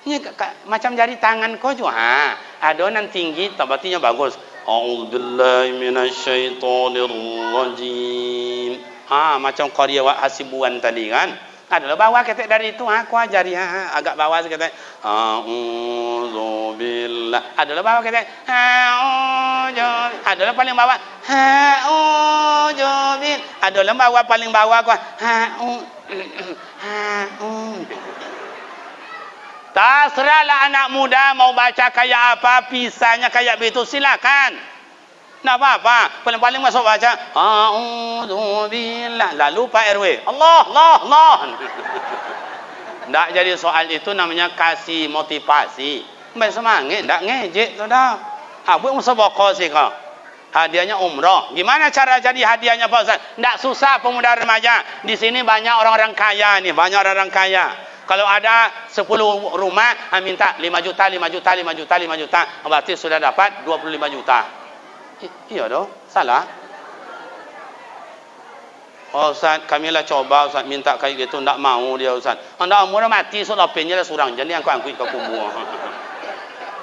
Ini macam jari tangan kau juga. Adonan tinggi, tabatinya bagus. A'udzubillahi minasyaitonirrajim. Macam Qarya Wak Hasibuan tadi kan. Adalah bawah ketek dari itu. Aku ajari agak bawah sikit. A'udzubillah. Adalah bawah ketek. Adalah paling bawah. A'udzubillah. Adalah bawah paling bawah aku. Terserahlah anak muda mau baca kayak apa, pisahnya kayak begitu, silakan. Tak apa-apa. Paling-paling masuk baca A'udzubillah. Lalu Pak RW, Allah. Tak jadi soal itu namanya kasih motivasi. Baik semangat, tak ngejek tu dah. Buat musabaqah sih kau. Hadiahnya umrah. Gimana cara jadi hadiahnya Pak Ustaz? Tak susah pemuda remaja. Di sini banyak orang-orang kaya nih, banyak orang-orang kaya. Kalau ada 10 rumah, minta 5 juta. Berarti sudah dapat 25 juta. Iya dong, salah. Ustaz, kami lah coba Ustaz minta kayak gitu, tak mau dia Ustaz. Anda mau mati, sudah pennya lah surang. Jadi aku angkut ke kubur.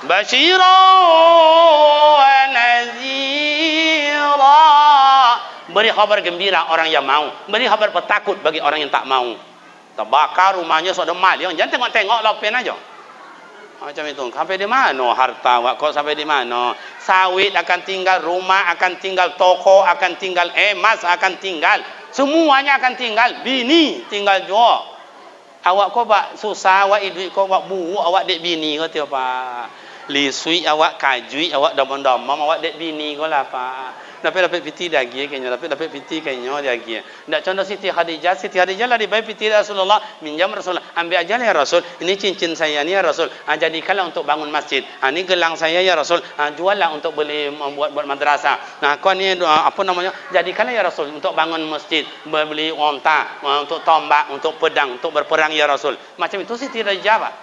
Basyira wa nazira. Beri kabar gembira orang yang mau. Beri kabar petakut bagi orang yang tak mau. Terbakar rumahnya sudah maling, jangan tengok-tengok lopen aja. Macam itu. Sampai di mana harta awak? Kok sampai di mana? Sawit akan tinggal, rumah akan tinggal, toko akan tinggal, emas akan tinggal, semuanya akan tinggal. Bini tinggal juga. Awak kok pak susah, awak duit kok awak buruk, awak dek bini kau tiap pak. Lisui awak kajui, awak domam-domam, awak dek bini kau lah pak. Dapat piti lagi kayaknya, dapat piti kayaknya lagi. Ndak contoh Siti Khadijah lah dibayar piti Rasulullah, minjam Rasulullah, ambil aja lah ya Rasul. Ini cincin saya ni ya Rasul. Jadikanlah untuk bangun masjid. Ini gelang saya ya Rasul. Juallah untuk beli buat madrasah. Nah, kau ni apa namanya? Jadikanlah ya Rasul untuk bangun masjid, beli onta, untuk tombak, untuk pedang, untuk berperang ya Rasul. Macam itu Siti Khadijah Pak.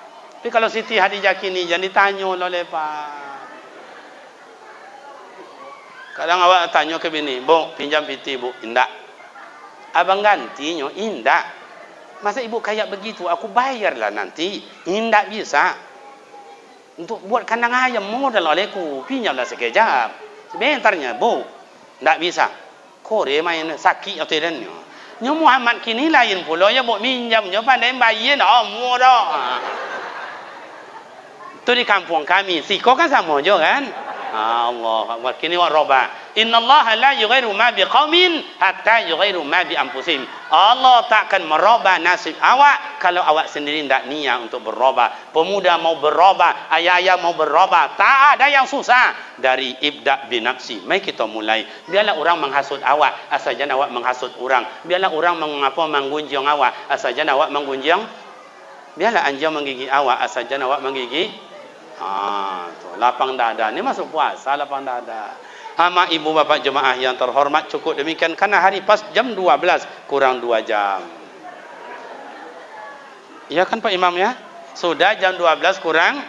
Tapi kalau Siti Khadijah kini jangan ditanya oleh Pak. Kadang awak tanya ke bini, "Bu, pinjam piti Bu." Indak. Abang gantinya, indak. Masa ibu kayak begitu, aku bayarlah nanti. Indak bisa. Untuk buat kandang ayam modal olehku, pinjamlah sekejap. Sebentarnya, Bu. Indak bisa. Kore main sakit atau tidak. Nya Muhammad kini lain pula ya Bu, minjamnya pandai bayar dah, mudah. Itu di kampung kami, siko kan sama juga kan? Allah Akbar. Kini wak roba. Innallaha la yughayyiru ma biqaumin hatta yughayyiru ma bi anfusihim. Allah takkan merubah nasib awak kalau awak sendiri tidak niat untuk berubah. Pemuda mau berubah, ayah-ayah mau berubah, tak ada yang susah. Dari ibda binafsi. Mari kita mulai. Biarlah orang menghasut awak, asal jangan awak menghasut orang. Biarlah orang menggunjing awak, asal jangan awak menggunjing. Biarlah anjing menggigit awak, asal jangan awak menggigit Tuh, lapang dada. Ini masuk puasa lapang dada. Sama ibu bapak jemaah yang terhormat, cukup demikian karena hari pas jam 12 kurang 2 jam. Iya kan Pak Imam ya? Sudah jam 12 kurang.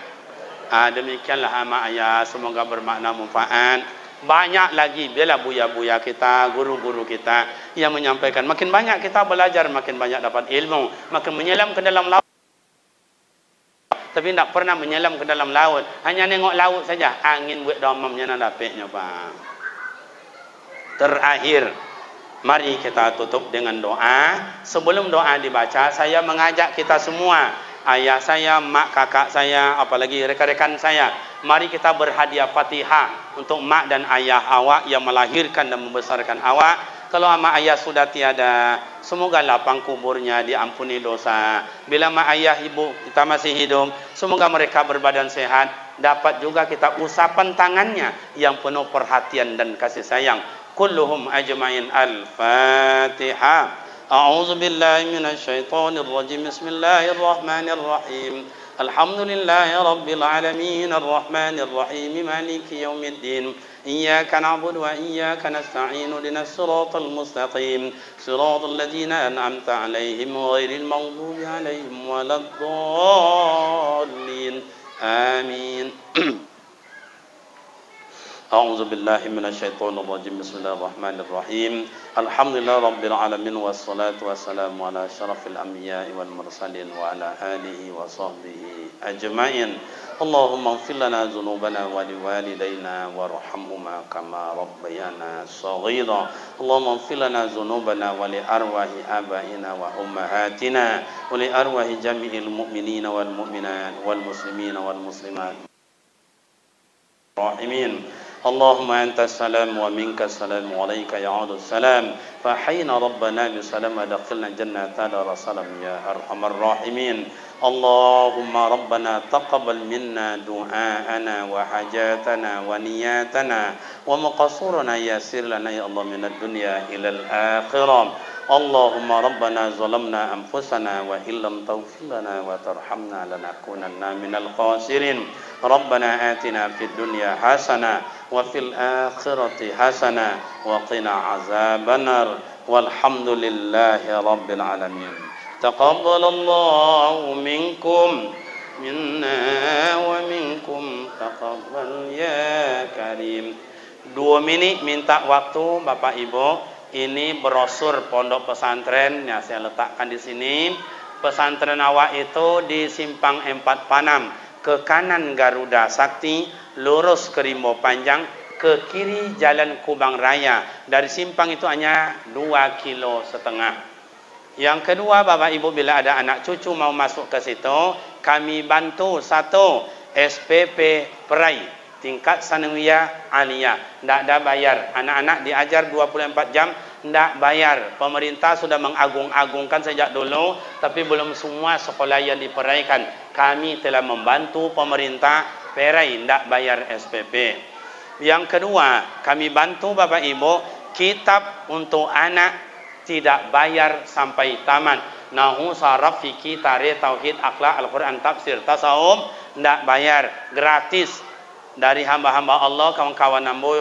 Demikianlah ama ayah, semoga bermakna manfaat. Banyak lagi bila buya-buya kita, guru-guru kita yang menyampaikan. Makin banyak kita belajar, makin banyak dapat ilmu, makin menyelam ke dalam laut. Tapi tidak pernah menyelam ke dalam laut, hanya nengok laut saja, angin buat domamnya nak dapatnya Pak. Terakhir, mari kita tutup dengan doa. Sebelum doa dibaca, saya mengajak kita semua, ayah saya, mak, kakak saya, apalagi rekan-rekan saya, mari kita berhadiah Fatihah untuk mak dan ayah awak yang melahirkan dan membesarkan awak. Kalau mak ayah sudah tiada, semoga lapang kuburnya, diampuni dosa. Bila mak ayah ibu kita masih hidup, semoga mereka berbadan sehat, dapat juga kita usapan tangannya yang penuh perhatian dan kasih sayang. Kulluhum ajma'in. Al-Fatihah. A'udzu billahi minasy syaithanir rajim. Bismillahirrahmanirrahim. Alhamdulillahi rabbil alamin, arrahmanir rahim, maliki yaumiddin. Iyyaka na'budu wa iyyaka nasta'in. Ihdinas siratal mustaqim, siratal ladzina an'amta 'alaihim ghairil maghdubi 'alaihim waladdallin. Amin. A'udzu billahi minasy syaithanir rajim. Bismillahirrahmanirrahim. Alhamdulillahi rabbil alamin, wassalatu wassalamu ala asyrafil anbiya'i wal mursalin wa ala alihi wa sahbihi ajma'in. Allahumma ighfir lana dzunubana wa liwalidayna warhamhuma kama rabbayana shaghira. Allahumma ighfir lana dzunubana wa li arwahi abaina wa ummahatina wa li arwahi jami'il mu'minina wal mu'minat wal muslimina wal muslimat. Rahimin. Allahumma antas salam wa minkas salam wa alayka ya'udus salam. Fahayna rabbana bisalam wa dakhilna jannata dar salam ya arhamar rahimin. Allahumma rabbana taqabbal minna du'aana wa hajatana wa niyatana wa maqasurana yasir lana ya Allah minad dunya ilal akhirah. Allahumma rabbana zalamna anfusana wa illam taghfir lana wa tarhamna lanakunanna minal khasirin. Rabbana atina fid dunya hasanah wa fil akhirati hasanah wa qina azabannar. Walhamdulillahi rabbil alamin. Taqabbalallahu minkum minna wa minkum taqabbal ya karim. 2 menit minta waktu Bapak Ibu. Ini brosur pondok pesantren yang saya letakkan di sini. Pesantren awak itu di Simpang 4 Panam, ke kanan Garuda Sakti, lurus ke Rimbo Panjang, ke kiri Jalan Kubang Raya. Dari simpang itu hanya 2,5 kilo. Yang kedua, Bapak Ibu, bila ada anak cucu mau masuk ke situ, kami bantu 1 SPP Perai tingkat sanawiyah aliyah, tidak ada bayar. Anak-anak diajar 24 jam, tidak bayar. Pemerintah sudah mengagung-agungkan sejak dulu, tapi belum semua sekolah yang diperaikan. Kami telah membantu pemerintah Perai, tidak bayar SPP. Yang kedua, kami bantu Bapak Ibu kitab untuk anak tidak bayar sampai tamat. Nahu, saraf, fikih, tarikh, tauhid, akhlak, Al-Quran, tafsir, tasawuf, tidak bayar, gratis. Dari hamba-hamba Allah, kawan-kawan nambo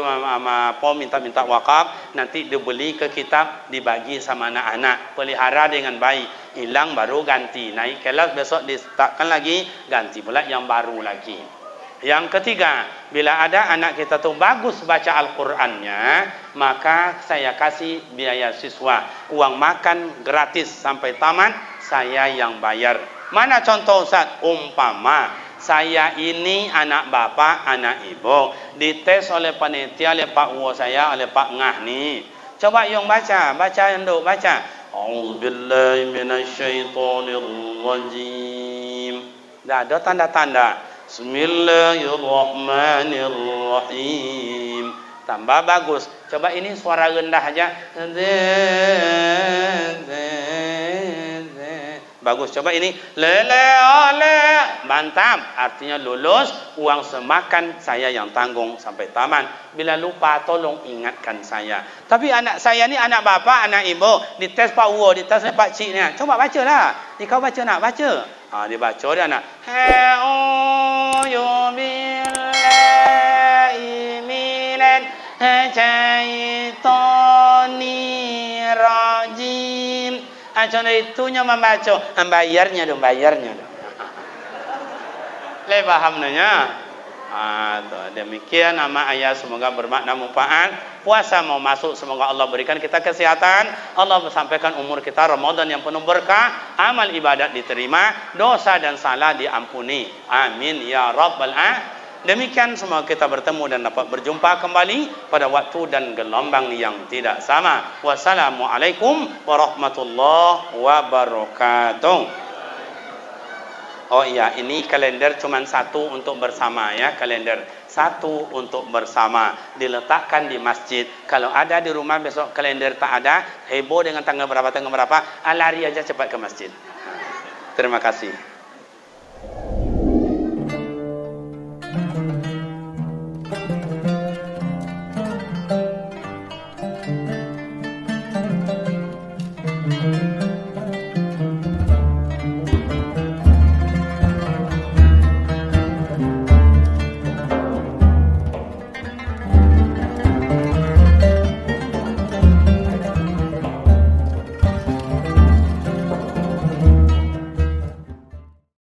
minta wakaf, nanti dibeli ke kitab, dibagi sama anak-anak, pelihara dengan baik, hilang baru ganti, naik kelas besok diletakkan lagi, ganti pula yang baru lagi. Yang ketiga, bila ada anak kita tuh bagus baca Al-Qur'annya, maka saya kasih biaya siswa, uang makan gratis sampai tamat, saya yang bayar. Mana contoh Ustaz? Umpama saya ini anak bapak, anak ibu, dites oleh panitia, oleh Pak Uwo saya, oleh Pak Ngah nih. Coba yang baca yang duk baca. A'udzubillahi minasyaitonirrajim. Dah ada tanda-tanda. Bismillahirrahmanirrahim. Tambah bagus. Coba ini suara rendah aja. bagus. Coba ini lele ole mantap, artinya lulus, uang semakan saya yang tanggung sampai taman. Bila lupa tolong ingatkan saya. Tapi anak saya ni anak bapa, anak ibu, dites Pak Uwo, dites Pak Cik ni. Coba bacalah. Kau baca nak baca. Dia baca dia nak. A'udzu billahi minan syaitonir rajim. Contoh itunya membaca, bayarnya dong, bayarnya dong. Le paham nanya? Demikian nama ayat, semoga bermakna manfaat. Puasa mau masuk, semoga Allah berikan kita kesehatan. Allah sampaikan umur kita Ramadan yang penuh berkah, amal ibadat diterima, dosa dan salah diampuni. Amin ya rabbal alamin. Demikian semoga kita bertemu dan dapat berjumpa kembali pada waktu dan gelombang yang tidak sama. Wassalamualaikum warahmatullahi wabarakatuh. Oh iya, ini kalender cuma satu untuk bersama ya, kalender satu untuk bersama, diletakkan di masjid. Kalau ada di rumah besok kalender tak ada, heboh dengan tanggal berapa, lari aja cepat ke masjid. Terima kasih.